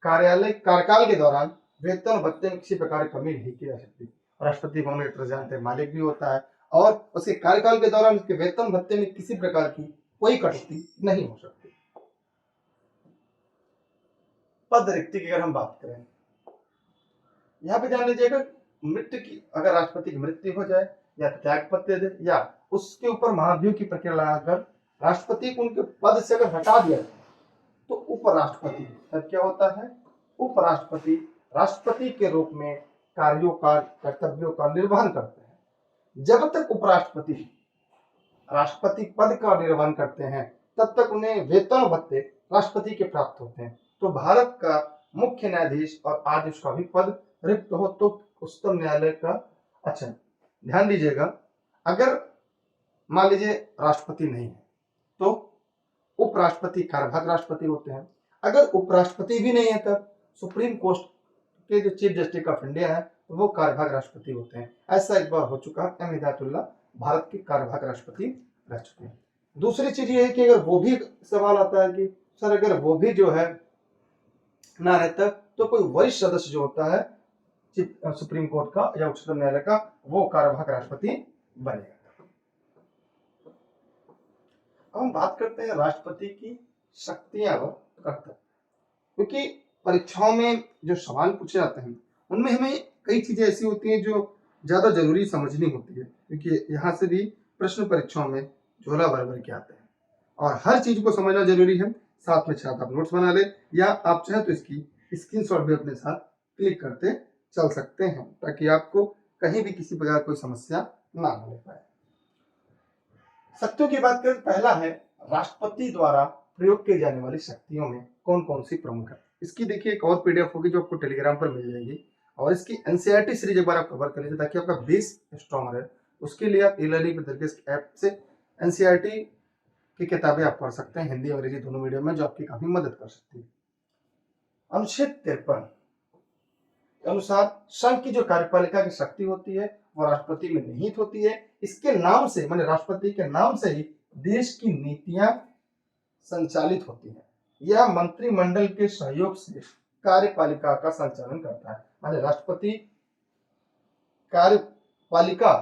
कार्यालय कार्यकाल के दौरान वेतन और भत्ते में किसी प्रकार की कमी नहीं की जा सकती। राष्ट्रपति भवन के जानते मालिक भी होता है, और उसके कार्यकाल के दौरान उसके वेतन भत्ते में किसी प्रकार की कोई कटौती नहीं हो सकती। पद रिक्ति की अगर हम बात करें, यहाँ पे जान लीजिएगा मृत्यु की, अगर राष्ट्रपति की मृत्यु हो जाए या त्यागपत्र दे या उसके ऊपर महाभियोग की प्रक्रिया लगाकर राष्ट्रपति को उनके पद से अगर हटा दिया जाए तो उपराष्ट्रपति, तब क्या होता है, उपराष्ट्रपति राष्ट्रपति के रूप में कार्यों का, कर्तव्यों का निर्वहन करते हैं। जब तक उपराष्ट्रपति राष्ट्रपति पद का निर्वहन करते हैं तब तक उन्हें वेतन भत्ते राष्ट्रपति के प्राप्त होते हैं। तो भारत का मुख्य न्यायाधीश और आज उसका भी पद रिक्त हो तो उच्चतम न्यायालय का, अच्छा ध्यान दीजिएगा, अगर मान लीजिए राष्ट्रपति नहीं है तो उपराष्ट्रपति कार्यवाहक राष्ट्रपति होते हैं। अगर उपराष्ट्रपति भी नहीं है तब सुप्रीम कोर्ट के जो चीफ जस्टिस ऑफ इंडिया है वो कार्यवाहक राष्ट्रपति होते हैं। ऐसा एक बार हो चुका है, एम हिदायतुल्लाह भारत के कार्यवाहक राष्ट्रपति रह चुके हैं। दूसरी चीज ये है कि अगर वो भी, सवाल आता है कि सर अगर वो भी जो है ना रहता तो कोई वरिष्ठ सदस्य जो होता है सुप्रीम कोर्ट का या उच्चतम न्यायालय का, वो कार्यवाहक राष्ट्रपति बनेगा। अब हम बात करते हैं राष्ट्रपति की शक्तियां व कर्तव्य, क्योंकि परीक्षाओं में जो सवाल पूछे जाते हैं उनमें हमें कई चीजें ऐसी होती हैं जो ज्यादा जरूरी समझनी होती है, क्योंकि यहाँ से भी प्रश्न परीक्षाओं में झोला भर भर के आते हैं और हर चीज को समझना जरूरी है। साथ में साथ आप नोट्स बना ले या आप चाहे तो इसकी स्क्रीनशॉट भी अपने साथ क्लिक करते चल सकते हैं ताकि आपको कहीं भी किसी प्रकार कोई समस्या ना होने पाए। शक्तियों की बात करें, पहला है राष्ट्रपति द्वारा प्रयोग की जाने वाली शक्तियों में कौन कौन सी प्रमुख है। इसकी देखिए एक और पीडीएफ होगी जो आपको टेलीग्राम पर मिल जाएगी और इसकी एनसीईआरटी सीरीज एक बार आप कवर कर लीजिए ताकि आपका बेस स्ट्रॉन्ग रहे। उसके लिए आप ई-लर्निंग विद ऐप से एनसीईआरटी की किताबें आप पढ़ सकते हैं, हिंदी अंग्रेजी दोनों मीडियम में, जो आपकी काफी मदद कर सकती है। अनुच्छेद 53 के अनुसार संघ की जो कार्यपालिका की शक्ति होती है वो राष्ट्रपति में निहित होती है। इसके नाम से, माने राष्ट्रपति के नाम से ही देश की नीतियां संचालित होती हैं। यह मंत्रिमंडल के सहयोग से कार्यपालिका का संचालन करता है। माने राष्ट्रपति कार्यपालिका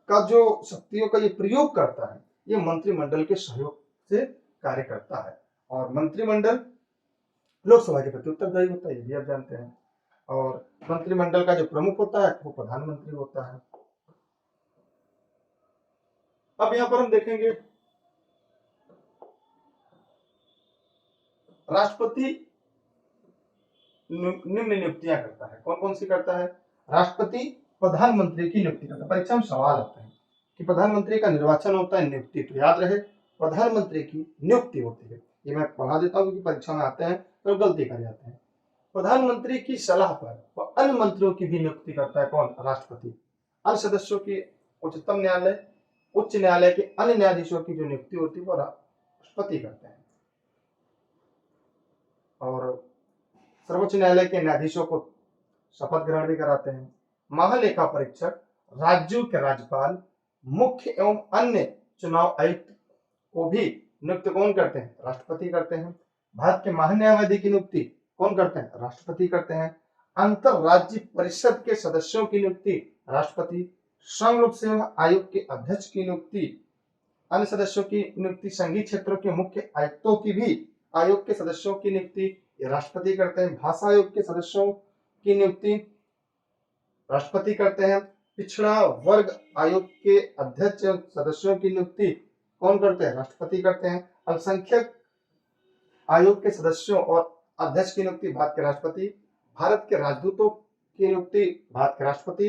का जो शक्तियों का ये प्रयोग करता है ये मंत्रिमंडल के सहयोग से कार्य करता है और मंत्रिमंडल लोकसभा के प्रति उत्तरदायी होता है, ये भी आप जानते हैं। और मंत्रिमंडल का जो प्रमुख होता है वो प्रधानमंत्री होता है। अब यहाँ पर हम देखेंगे राष्ट्रपति निम्न नियुक्तियां करता है। कौन कौन सी करता है? राष्ट्रपति प्रधानमंत्री की नियुक्ति करता है। परीक्षा में सवाल आता है कि प्रधानमंत्री का निर्वाचन होता है, नियुक्ति, तो याद रहे प्रधानमंत्री की नियुक्ति होती है। ये मैं पढ़ा देता हूँ क्योंकि परीक्षा में आते हैं तो गलती कर जाते हैं। प्रधानमंत्री की सलाह पर अन्य मंत्रियों की भी नियुक्ति करता है कौन? राष्ट्रपति। अन्य सदस्यों की उच्चतम न्यायालय, उच्च न्यायालय के अन्य न्यायाधीशों की जो नियुक्ति होती है वो राष्ट्रपति करते हैं। और सर्वोच्च न्यायालय के न्यायाधीशों को शपथ ग्रहण भी कराते हैं। महालेखा परीक्षक, राज्यों के राज्यपाल, मुख्य एवं अन्य चुनाव आयुक्त को भी नियुक्त कौन करते हैं? राष्ट्रपति करते हैं। भारत के महान्यायवादी की नियुक्ति कौन करते हैं? राष्ट्रपति करते हैं। अंतरराज्य परिषद के सदस्यों की नियुक्ति राष्ट्रपति। संघ लोक सेवा आयोग के अध्यक्ष की नियुक्ति, अन्य सदस्यों की नियुक्ति, संघीय क्षेत्रों के मुख्य आयुक्तों की भी आयोग के सदस्यों की नियुक्ति राष्ट्रपति करते हैं। भाषा आयोग के सदस्यों की नियुक्ति राष्ट्रपति करते हैं। पिछड़ा वर्ग आयोग के अध्यक्ष सदस्यों की नियुक्ति कौन करते हैं? राष्ट्रपति करते हैं। अल्पसंख्यक आयोग के सदस्यों और अध्यक्ष की नियुक्ति भारत के राष्ट्रपति। भारत के राजदूतों की नियुक्ति भारत के राष्ट्रपति।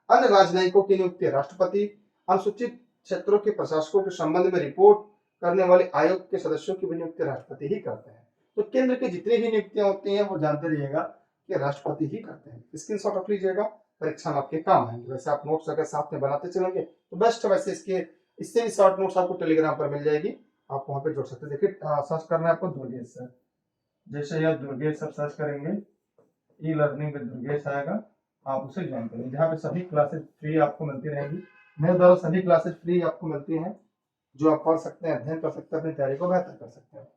अन्य राजनयिकों की नियुक्ति राष्ट्रपति। अनुसूचित क्षेत्रों के प्रशासकों के संबंध में रिपोर्ट करने वाले आयोग के सदस्यों की भी नियुक्ति राष्ट्रपति ही करते हैं। तो केंद्र की जितनी भी नियुक्तियां होती हैं वो जानते रहिएगा कि राष्ट्रपति ही करते हैं। स्क्रीनशॉट रख लीजिएगा, परीक्षा में आपके काम आएंगे। वैसे आप नोट्स अगर साथ में बनाते चलेंगे तो बेस्ट है। वैसे इससे भी शॉर्ट नोट्स आपको टेलीग्राम पर मिल जाएगी, आप वहां पे जोड़ सकते हैं। देखिए सर्च करना है आपको दुर्गेश सर, जैसे यह दुर्गेश सर सर्च करेंगे ई लर्निंग विद दुर्गेश आएगा, आप उसे ज्वाइन करेंगे। जहाँ पे सभी क्लासेस फ्री आपको मिलती रहेंगी। मेरे द्वारा सभी क्लासेस फ्री आपको मिलती हैं जो आप पढ़ सकते हैं, अध्ययन कर सकते हैं, अपनी तैयारी को बेहतर कर सकते हैं।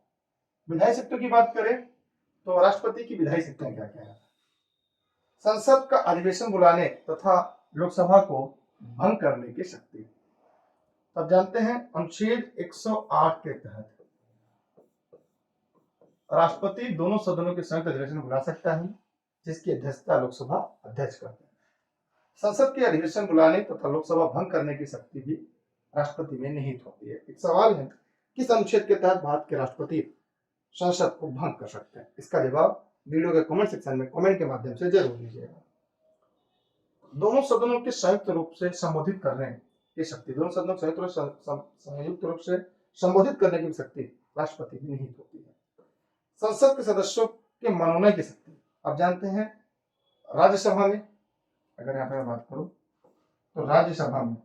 विधायी शक्तियों की बात करें तो राष्ट्रपति की विधायी शक्तियां क्या क्या है? संसद का अधिवेशन बुलाने तथा लोकसभा को भंग करने की शक्ति। तब जानते हैं अनुच्छेद 108 के तहत राष्ट्रपति दोनों सदनों के संयुक्त अधिवेशन बुला सकता है, जिसकी अध्यक्षता लोकसभा अध्यक्ष करते हैं। संसद के अधिवेशन बुलाने तथा लोकसभा भंग करने की शक्ति भी राष्ट्रपति में निहित होती है। एक सवाल है, किस अनुच्छेद के तहत भारत के राष्ट्रपति संसद को भंग कर सकते हैं? इसका जवाब वीडियो के कमेंट सेक्शन में कमेंट के माध्यम से जरूर दीजिएगा। दोनों सदनों के संयुक्त रूप से संबोधित करने की शक्ति, दोनों सदनों को संयुक्त रूप से संबोधित करने की शक्ति राष्ट्रपति में निहित होती है। संसद के सदस्यों के मनोनयन की शक्ति, आप जानते हैं राज्यसभा में, अगर यहाँ पे मैं बात करूं तो राज्यसभा में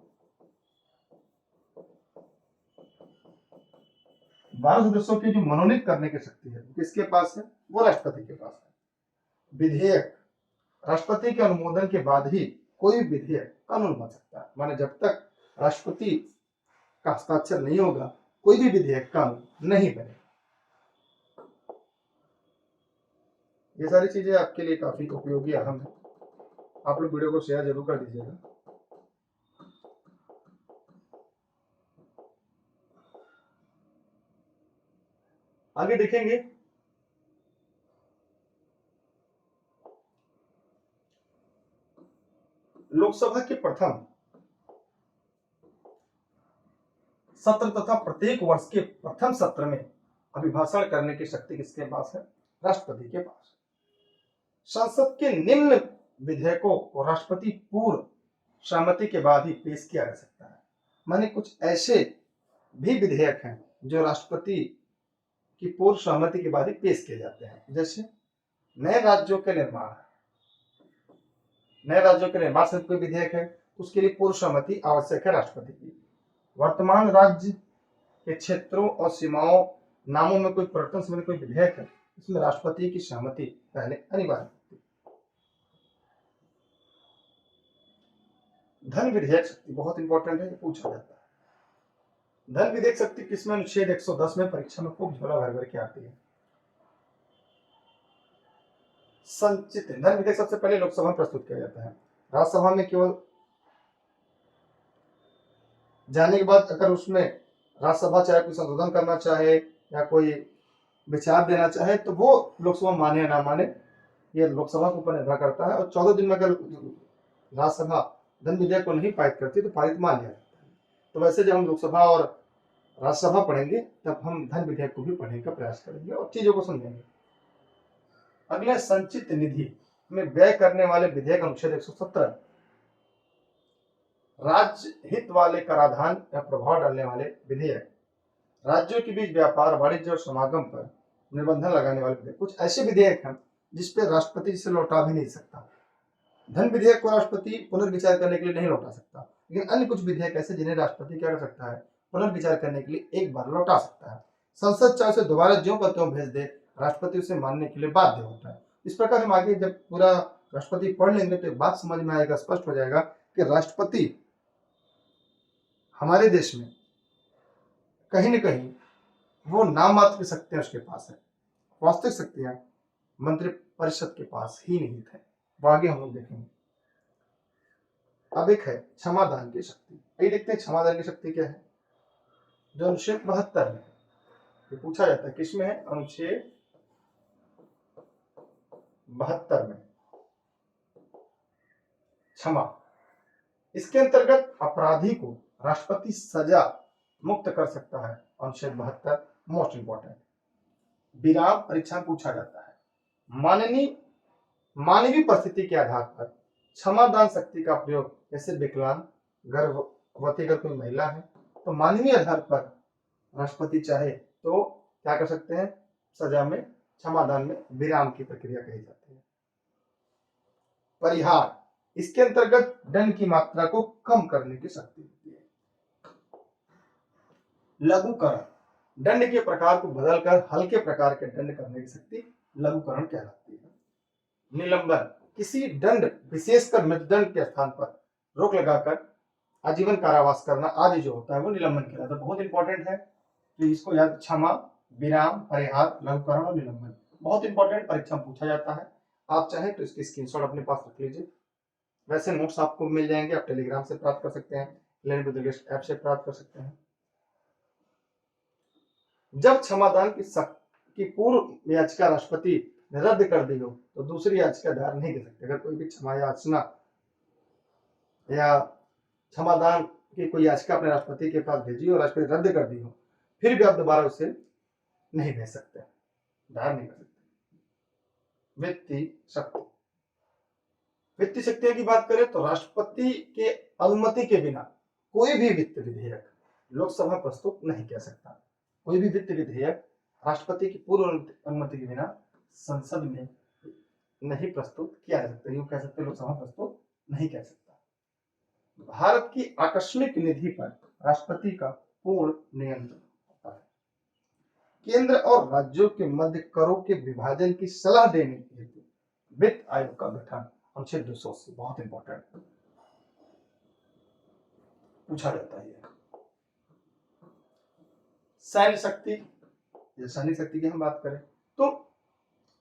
12 सदस्यों की जो मनोनीत करने की शक्ति है किसके पास है? वो राष्ट्रपति के पास है। विधेयक, राष्ट्रपति के अनुमोदन के बाद ही कोई भी विधेयक कानून बन सकता है। माने जब तक राष्ट्रपति का हस्ताक्षर नहीं होगा कोई भी विधेयक कानून नहीं बनेगा। ये सारी चीजें आपके लिए काफी उपयोगी अहम है। आप लोग वीडियो को शेयर जरूर कर दीजिएगा। आगे देखेंगे लोकसभा के प्रथम सत्र तथा प्रत्येक वर्ष के प्रथम सत्र में अभिभाषण करने की शक्ति किसके पास है? राष्ट्रपति के पास। संसद के निम्न विधेयकों को राष्ट्रपति पूर्व सहमति के बाद ही पेश किया जा सकता है। माने कुछ ऐसे भी विधेयक हैं जो राष्ट्रपति की पूर्व सहमति के बाद ही पेश किए जाते हैं। जैसे नए राज्यों के निर्माण से कोई विधेयक है उसके लिए पूर्व सहमति आवश्यक है राष्ट्रपति की। वर्तमान राज्य के क्षेत्रों और सीमाओं नामों में कोई परिवर्तन संबंधी कोई विधेयक है इसमें राष्ट्रपति की सहमति पहले अनिवार्य होती है। धन विधेयक शक्ति बहुत इंपॉर्टेंट है, ये पूछा जाता है। धन विधेयक शक्ति किसमें? अनुच्छेद 110 में परीक्षा में खूब झोला भर भर के आती है। संचित धन विधेयक सबसे पहले लोकसभा में प्रस्तुत किया जाता है। राज्यसभा में केवल जाने के बाद अगर उसमें राज्यसभा चाहे कोई संशोधन करना चाहे या कोई विचार देना चाहे तो वो लोकसभा माने या ना माने ये लोकसभा के ऊपर निर्भर करता है। और 14 दिन में अगर राज्यसभा धन विधेयक को नहीं पारित करती तो पारित मान लिया जाता है। तो वैसे जब हम लोकसभा और राज्यसभा पढ़ेंगे तब हम धन विधेयक को भी पढ़ने का प्रयास करेंगे और चीजों को समझेंगे। अगला संचित निधि में व्यय करने वाले विधेयक अनुच्छेद 117 राज्य हित वाले कराधान या प्रभाव डालने वाले विधेयक, राज्यों के बीच व्यापार वाणिज्य और समागम पर निर्बंधन लगाने वाले विधेयक। कुछ ऐसे विधेयक हैं जिसपे राष्ट्रपति इसे लौटा भी नहीं सकता। धन विधेयक को राष्ट्रपति पुनर्विचार करने के लिए नहीं लौटा सकता, लेकिन अन्य कुछ विधेयक ऐसे जिन्हें राष्ट्रपति क्या कर सकता है? पुनर्विचार करने के लिए एक बार लौटा सकता है। संसद चाहे उसे दोबारा ज्यों का त्यों भेज दे, राष्ट्रपति उसे मानने के लिए बाध्य होता है। इस प्रकार हम आगे जब पूरा राष्ट्रपति पढ़ लेंगे तो एक बात समझ में आएगा, स्पष्ट हो जाएगा कि राष्ट्रपति हमारे देश में कहीं न कहीं वो नाम मात्र की शक्तियां उसके पास है, वास्तविक शक्तियां मंत्री परिषद के पास ही नहीं थे। वो आगे हम लोग देखेंगे। अब एक है क्षमादान की शक्ति। ये देखते हैं क्षमादान की शक्ति क्या है, जो अनुच्छेद 72 में ये पूछा जाता है। किसमें है? अनुच्छेद 72 में क्षमा। इसके अंतर्गत अपराधी को राष्ट्रपति सजा मुक्त कर सकता है। अनुच्छेद 72 मोस्ट इंपॉर्टेंट। विराम परीक्षा पूछा जाता है। मानवीय परिस्थिति के आधार पर क्षमादान शक्ति का प्रयोग, जैसे विकलांग, गर्भवती अगर कोई महिला है तो मानवीय आधार पर राष्ट्रपति चाहे तो क्या कर सकते हैं? सजा में, क्षमादान में विराम की प्रक्रिया कही जाती है। परिहार, इसके अंतर्गत दंड की मात्रा को कम करने की शक्ति होती है। लघुकरण, दंड के प्रकार को बदलकर हल्के प्रकार के दंड करने की शक्ति लघुकरण कहलाती है। निलंबन, किसी दंड विशेषकर मृत्युदंड के स्थान पर रोक लगाकर आजीवन कारावास करना आदि जो होता है वो निलंबन कहलाता है। बहुत इंपॉर्टेंट है तो इसको याद, क्षमा, विराम, परिहार, लघुकरण और निलंबन बहुत इंपॉर्टेंट, परीक्षा में पूछा जाता है। आप चाहे तो इसकी स्क्रीनशॉट अपने पास रख लीजिए। वैसे नोट्स आपको मिल जाएंगे, आप टेलीग्राम से प्राप्त कर सकते हैं, लर्निंग विद दुर्गेश ऐप से प्राप्त कर सकते हैं। जब क्षमादान की की पूर्व याचिका राष्ट्रपति ने रद्द कर दी हो तो दूसरी याचिका दायर नहीं कर सकते। अगर कोई भी क्षमा याचना या क्षमादान की कोई याचिका अपने राष्ट्रपति के पास भेजी और राष्ट्रपति रद्द कर दी हो, फिर भी आप दोबारा उसे नहीं भेज सकते, दायर नहीं कर सकते। वित्तीय शक्ति, वित्तीय शक्तियों की बात करें तो राष्ट्रपति के अनुमति के बिना कोई भी वित्त विधेयक लोकसभा प्रस्तुत नहीं कर सकता। कोई भी वित्त विधेयक राष्ट्रपति की पूर्व अनुमति के बिना संसद में नहीं प्रस्तुत किया जा सकता। यूं कह सकते लोकसभा प्रस्तुत नहीं कर सकता। भारत की आकस्मिक निधि पर राष्ट्रपति का पूर्ण नियंत्रण होता है। केंद्र और राज्यों के मध्य करों के विभाजन की सलाह देने के हेतु वित्त आयोग का गठन अनुच्छेद 280 बहुत इंपॉर्टेंट पूछा जाता है। सैन्य शक्ति, सैनिक शक्ति की हम बात करें तो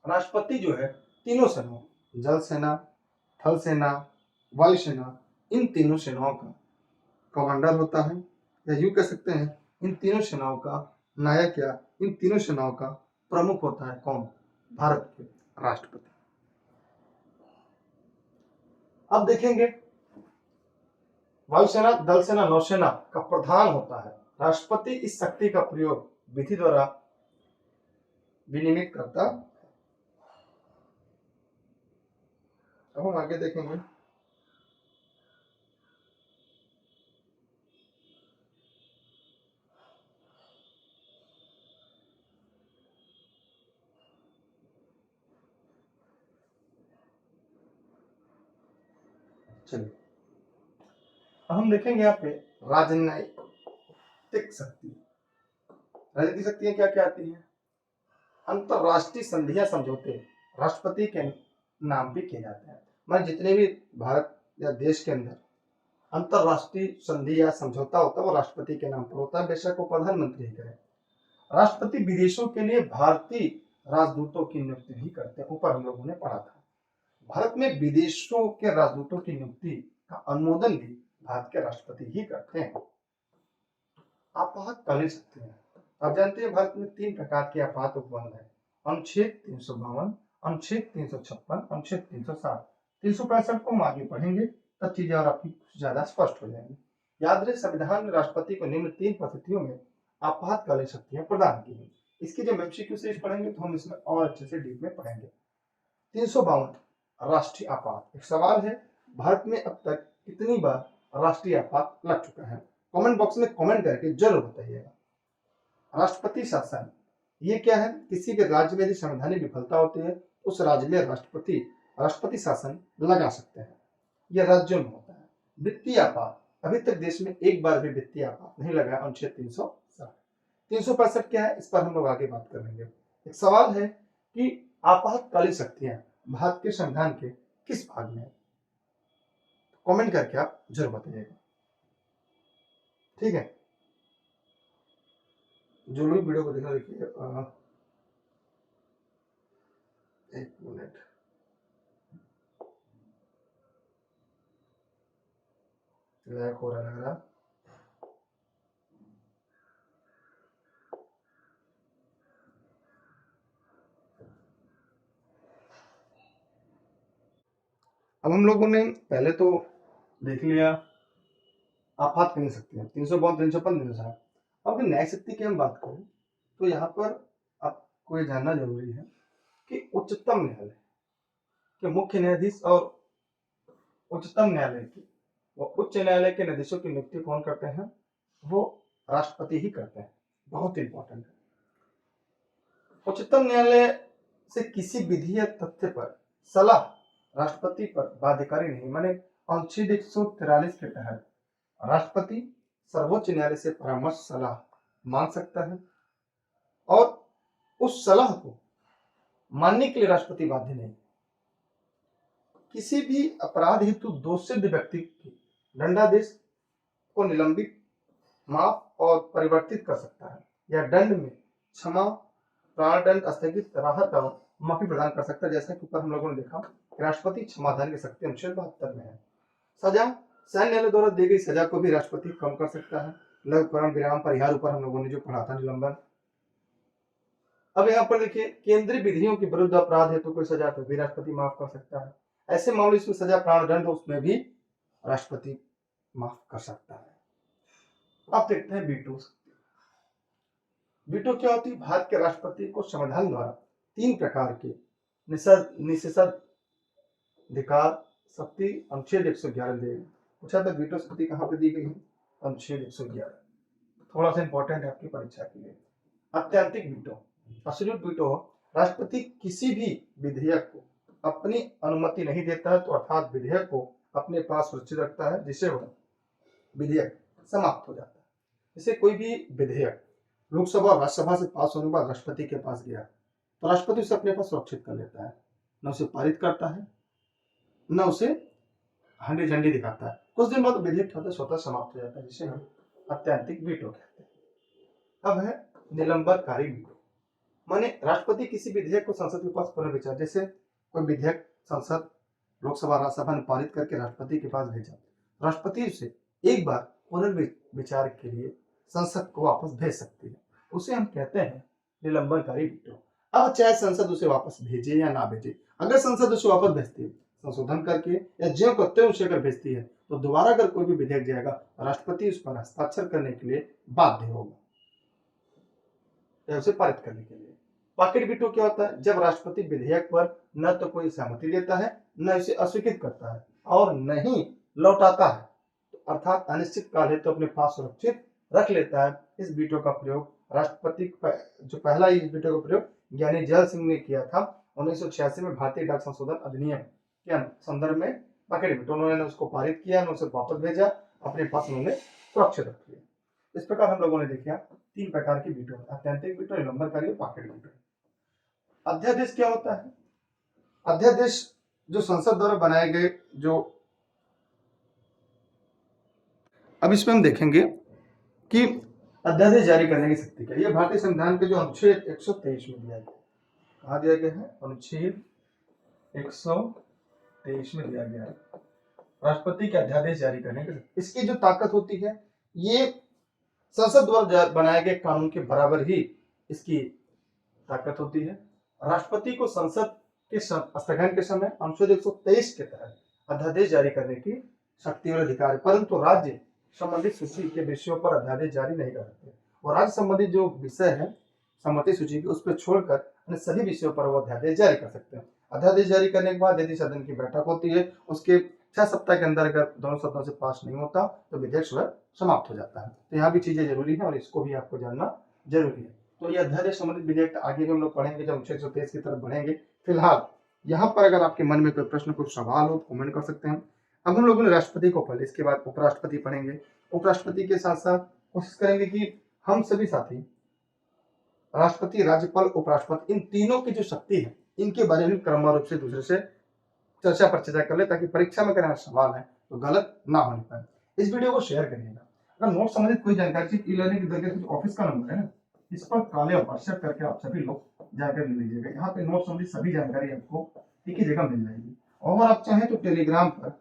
राष्ट्रपति जो है तीनों सेनाओं, जल सेना, थल सेना, वायु सेना, इन तीनों सेनाओं का कमांडर होता है, या यूं कह सकते हैं इन तीनों सेनाओं का नायक या इन तीनों सेनाओं का प्रमुख होता है कौन? भारत के राष्ट्रपति। अब देखेंगे वायुसेना, दल सेना, नौसेना का प्रधान होता है राष्ट्रपति। इस शक्ति का प्रयोग विधि द्वारा विनियमित करता। अब हम आगे देखेंगे चलिए अब हम देखेंगे यहाँ पे राजनीतिक शक्ति। राजनीतिक शक्तियां क्या क्या आती हैं? अंतरराष्ट्रीय संधियां, समझौते राष्ट्रपति के नाम पे किए जाते हैं। मैं जितने भी भारत या देश के अंदर अंतरराष्ट्रीय संधि या समझौता होता है वो राष्ट्रपति के नाम पर होता है, बेशक वो प्रधानमंत्री ही करे। राष्ट्रपति विदेशों के लिए भारतीय राजदूतों की नियुक्ति भी करते हैं, ऊपर हम लोगों ने पढ़ा था। भारत में विदेशों के राजदूतों की नियुक्ति का अनुमोदन भी भारत के राष्ट्रपति ही करते हैं। आपातकालीन शक्तियां, आप जानते हैं भारत में 3 प्रकार के आपात उपबंध है। अनुच्छेद 352, अनुच्छेद 356, अनुच्छेद 360। 365 को हम आगे पढ़ेंगे तब चीजें और आपकी ज्यादा स्पष्ट हो जाएंगी। याद रहे संविधान ने राष्ट्रपति को निम्न 3 परिस्थितियों में आपातकालीन शक्तियां प्रदान की हैं। इसकी जब एमसीक्यू सीरीज पढ़ेंगे तो हम इसमें और अच्छे से डीप में पढ़ेंगे। 352 राष्ट्रीय आपात। एक सवाल है, भारत में अब तक कितनी बार राष्ट्रीय आपात लग चुका है? कमेंट बॉक्स में कमेंट करके जरूर बताइएगा। राष्ट्रपति शासन, ये क्या है? किसी भी राज्य में यदि संवैधानिक विफलता होती है उस राज्य में राष्ट्रपति शासन लगा सकते हैं, यह राज्यों में होता है। वित्तीय आपात, अभी तक देश में एक बार भी वित्तीय आपात नहीं लगा, अनुच्छेद 360। 365 क्या है, इस पर हम लोग आगे बात करेंगे। एक सवाल है कि आपातकालीन शक्तियां भारत के संविधान के किस भाग में है? कमेंट करके आप जरूर बताइएगा, ठीक है। जो लोग वीडियो को देखना, देखिए 1 मिनट, लैग हो रहा लग रहा। अब हम लोगों ने पहले तो देख लिया आपातकालीन शक्तियां 352, 355, 360। अब न्याय शक्ति की हम बात करें तो यहाँ पर आपको ये जानना जरूरी है कि उच्चतम न्यायालय के मुख्य न्यायाधीश और उच्चतम न्यायालय की उच्च न्यायालय के न्यायाधीशों की नियुक्ति कौन करते हैं? वो राष्ट्रपति ही करते हैं। बहुत इंपॉर्टेंट है। उच्चतम न्यायालय से किसी विधि या तथ्य पर सलाह राष्ट्रपति पर बाध्यकारी नहीं, माने अनुच्छेद 143 के तहत राष्ट्रपति सर्वोच्च न्यायालय से परामर्श सलाह मांग सकता है और उस सलाह को मानने के लिए राष्ट्रपति बाध्य नहीं। किसी भी अपराध हेतु दोषित व्यक्ति की दंडादेश को निलंबित, माफ और परिवर्तित कर सकता है या दंड में क्षमा, प्राणदंड, स्थगित, राहत और माफी प्रदान कर सकता है। जैसा कि ऊपर हम लोगों ने देखा राष्ट्रपति क्षमादान की शक्ति अनुच्छेद 72 में है। सजा, सैन्य न्यायालय द्वारा दी गई सजा को भी राष्ट्रपति कम कर सकता है। लघु विराम परिहार, ऊपर हम लोगों ने जो पढ़ा था, निलंबन। अब यहाँ पर देखिए, केंद्रीय विधियों के विरुद्ध अपराध है तो कोई सजा तो भी राष्ट्रपति माफ कर सकता है। ऐसे मामले इसमें सजा प्राणदंड हो उसमें भी राष्ट्रपति माफ कर सकता है। अब देखते हैं वीटो। वीटो क्या होती है? भारत के राष्ट्रपति को संविधान द्वारा 3 प्रकार के निषेधाधिकार शक्ति अनुच्छेद 111 दिए गए। पूछा था वीटो शक्ति कहाँ पे दी गई है? अनुच्छेद 111। थोड़ा सा इंपॉर्टेंट है आपकी परीक्षा के लिए। अत्यंतिक वीटो, एब्सोल्यूट वीटो, राष्ट्रपति किसी भी विधेयक को अपनी अनुमति नहीं देता है तो अर्थात विधेयक को अपने पास सुरक्षित रखता है, जिससे वह विधेयक समाप्त हो जाता है। जैसे कोई भी विधेयक लोकसभा और राज्यसभा से पास होने के बाद राष्ट्रपति के पास गया तो राष्ट्रपति उसे अपने पास सुरक्षित कर लेता है, न उसे पारित करता है न उसे हंडी झंडी दिखाता है। कुछ दिन बाद विधेयक स्वतः समाप्त हो जाता है, जिसे हम अत्यंतिक वीटो कहते हैं। अब है निलंबनकारी वीटो, माने राष्ट्रपति किसी विधेयक को संसद के पास पुनर्विचार, जैसे कोई विधेयक संसद लोकसभा राज्यसभा ने पारित करके राष्ट्रपति के पास भेजा, राष्ट्रपति उसे एक बार पुनर्विचार के लिए संसद को वापस भेज सकती है, उसे हम कहते हैं निलंबनकारी वीटो। अब चाहे संसद उसे वापस भेजे या ना भेजे, अगर संसद उसे वापस भेजती है संशोधन करके या ज्यों को त्यों उसे अगर भेजती है तो दोबारा अगर कोई भी विधेयक जाएगा राष्ट्रपति उस पर हस्ताक्षर करने के लिए बाध्य होगा या उसे पारित करने के लिए। पॉकेट वीटो क्या होता है? जब राष्ट्रपति विधेयक पर न तो कोई सहमति देता है न इसे अस्वीकृत करता है और न ही लौटाता है, तो अर्थात अनिश्चित काल हेतु तो अपने पास सुरक्षित रख लेता है। इस वीटो का प्रयोग राष्ट्रपति जो पहला इस वीटो का प्रयोग ज्ञानी जैल सिंह ने किया था 1986 में भारतीय डाक संशोधन अधिनियम के संदर्भ में। पॉकेट वीटो उन्होंने उसको पारित किया, उसे वापस भेजा, अपने पास उन्होंने सुरक्षित रख लिया। इस प्रकार हम लोगों ने देखा 3 प्रकार की वीटो, अत्यंतिक वीटो, निलंबनकारी और पॉकेट वीटो। अध्यादेश क्या होता है? अध्यादेश जो संसद द्वारा बनाए गए जो, अब इसमें हम देखेंगे कि अध्यादेश जारी करने की शक्ति क्या है। यह भारतीय संविधान के जो अनुच्छेद 123 में दिया गया, कहाँ दिया गया है? अनुच्छेद 123 में दिया गया है राष्ट्रपति के अध्यादेश जारी करने की। इसकी जो ताकत होती है ये संसद द्वारा बनाए गए कानून के बराबर ही इसकी ताकत होती है। राष्ट्रपति को संसद के स्थगन के समय अनुच्छेद 123 के तहत अध्यादेश जारी करने की शक्ति और अधिकार है, परंतु राज्य संबंधित सूची के विषयों पर अध्यादेश जारी नहीं कर सकते। और राज्य संबंधित जो विषय है संबंधित सूची के उस पर छोड़कर अन्य सभी विषयों पर वो अध्यादेश जारी कर सकते हैं। अध्यादेश जारी करने के बाद यदि सदन की बैठक होती है उसके 6 सप्ताह के अंदर अगर दोनों सदनों से पास नहीं होता तो विधेयक स्वयं समाप्त हो जाता है। तो यहाँ भी चीजें जरूरी है और इसको भी आपको जानना जरूरी है। तो ये अध्यादेश संबंधित विधेयक आगे भी हम लोग पढ़ेंगे जब 123 की तरफ बढ़ेंगे। फिलहाल यहाँ पर अगर आपके मन में कोई प्रश्न कोई सवाल हो तो कमेंट कर सकते हैं। अब हम लोगों ने राष्ट्रपति को पढ़ा, इसके बाद उपराष्ट्रपति पढ़ेंगे। उपराष्ट्रपति के साथ साथ कोशिश करेंगे कि हम सभी साथी राष्ट्रपति, राज्यपाल, उपराष्ट्रपति, इन तीनों की जो शक्ति है इनके बारे में क्रमवार रूप से दूसरे से चर्चा पर चर्चा कर ले, ताकि परीक्षा में अगर सवाल है तो गलत ना होने पाए। इस वीडियो को शेयर करिएगा। अगर नोट संबंधित कोई जानकारी चाहिए, ई-लर्निंग के ऑफिस का नंबर है ना, इस पर काले व्हाट्सएप करके आप सभी लोग जाकर ले लीजिएगा। यहाँ पे नोट संबंधित सभी जानकारी आपको एक ही जगह मिल जाएगी। और आप चाहें तो टेलीग्राम पर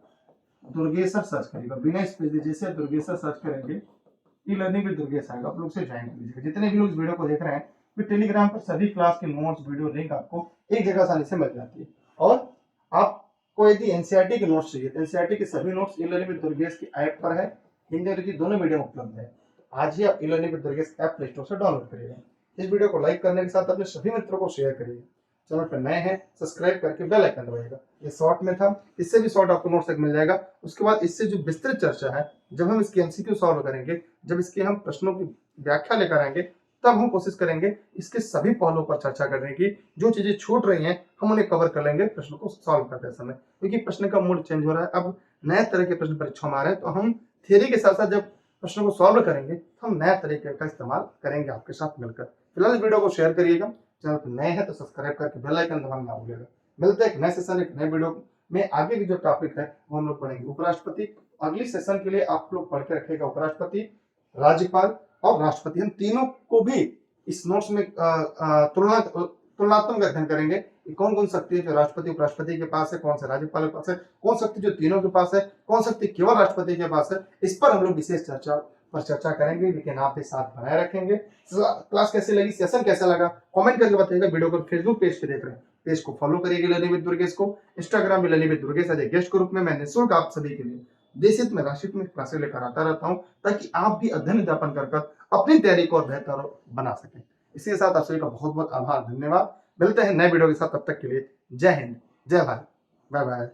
दुर्गेशर सर्च करिएगा, बिना स्पेस दिए जैसे दुर्गेशर सर्च करेंगे ई-लर्निंग विद दुर्गेश आएगा, आप लोग से ज्वाइन कर लीजिएगा। जितने भी लोग इस वीडियो को देख रहे हैं फिर टेलीग्राम पर सभी क्लास के नोट्स वीडियो लिंक आपको एक जगह आसानी से मिल जाती है। और आपको यदि एनसीईआरटी के नोट्स चाहिए तो एनसीईआरटी के सभी नोट्स ई-लर्निंग विद दुर्गेश की ऐप पर है, हिंदी और अंग्रेजी दोनों मीडियम उपलब्ध है। आज ही आप e-learning with Durgesh app play store से डाउनलोड करिएगा। इस वीडियो को लाइक करने के साथ अपने सभी मित्रों को शेयर करिए। चैनल पर नए हैं सब्सक्राइब करके बेल आइकन दबाइएगा। ये शॉर्ट में था, इससे भी शॉर्ट आपको नोट्स मिल जाएगा। उसके बाद इससे जो विस्तृत चर्चा है, जब हम इसकी एमसीक्यू सॉल्व करेंगे, जब इसके हम प्रश्नों की व्याख्या लेकर आएंगे, तब हम कोशिश करेंगे इसके सभी पहलुओं पर चर्चा करने की। जो चीजें छूट रही हैं हम उन्हें कवर कर लेंगे प्रश्न को सॉल्व करते समय, क्योंकि प्रश्न का मूड चेंज हो रहा है। अब नए तरह के प्रश्न परीक्षा में आ रहे हैं, तो हम थियरी के साथ साथ जब प्रश्नों को सॉल्व करेंगे तो हम नए तरीके का इस्तेमाल करेंगे आपके साथ मिलकर। फिलहाल इस वीडियो को शेयर करिएगा। चैनल पर नए हैं तो सब्सक्राइब करके बेल आइकन दबाना ना भूलिएगा। मिलते हैं एक नए सेशन, एक नए वीडियो में। आगे की जो टॉपिक है वो हम लोग पढ़ेंगे उपराष्ट्रपति। अगली सेशन के लिए आप लोग पढ़ के रखिएगा उपराष्ट्रपति, राज्यपाल और राष्ट्रपति। हम तीनों को भी इस नोट्स में तुलनात्मक अध्ययन करेंगे कि कौन कौन शक्ति है जो राष्ट्रपति उपराष्ट्रपति के पास है, कौन से राज्यपाल के पास है, कौन शक्ति जो तीनों के पास है, कौन शक्ति केवल राष्ट्रपति के पास है। इस पर हम लोग विशेष चर्चा पर चर्चा करेंगे, लेकिन आप भी साथ बनाए रखेंगे। क्लास कैसी लगी, सेशन कैसा लगा, कमेंट करके बताइएगा। वीडियो को फेसबुक पेज पे देख रहे हैं, पेज को फॉलो करिएगा लर्निंग विद दुर्गेश को। इंस्टाग्राम में learning with Durgesh as a guest group में मैं निःशुल्क आप सभी के लिए देशित में राशित में क्लासेस लेकर आता रहता हूँ, ताकि आप भी अध्ययन अध्यापन कर अपनी तैयारी को और बेहतर बना सकें। इसी के साथ आप सभी का बहुत बहुत आभार, धन्यवाद। मिलते हैं नए वीडियो के साथ, तब तक के लिए जय हिंद, जय भारत, बाय बाय।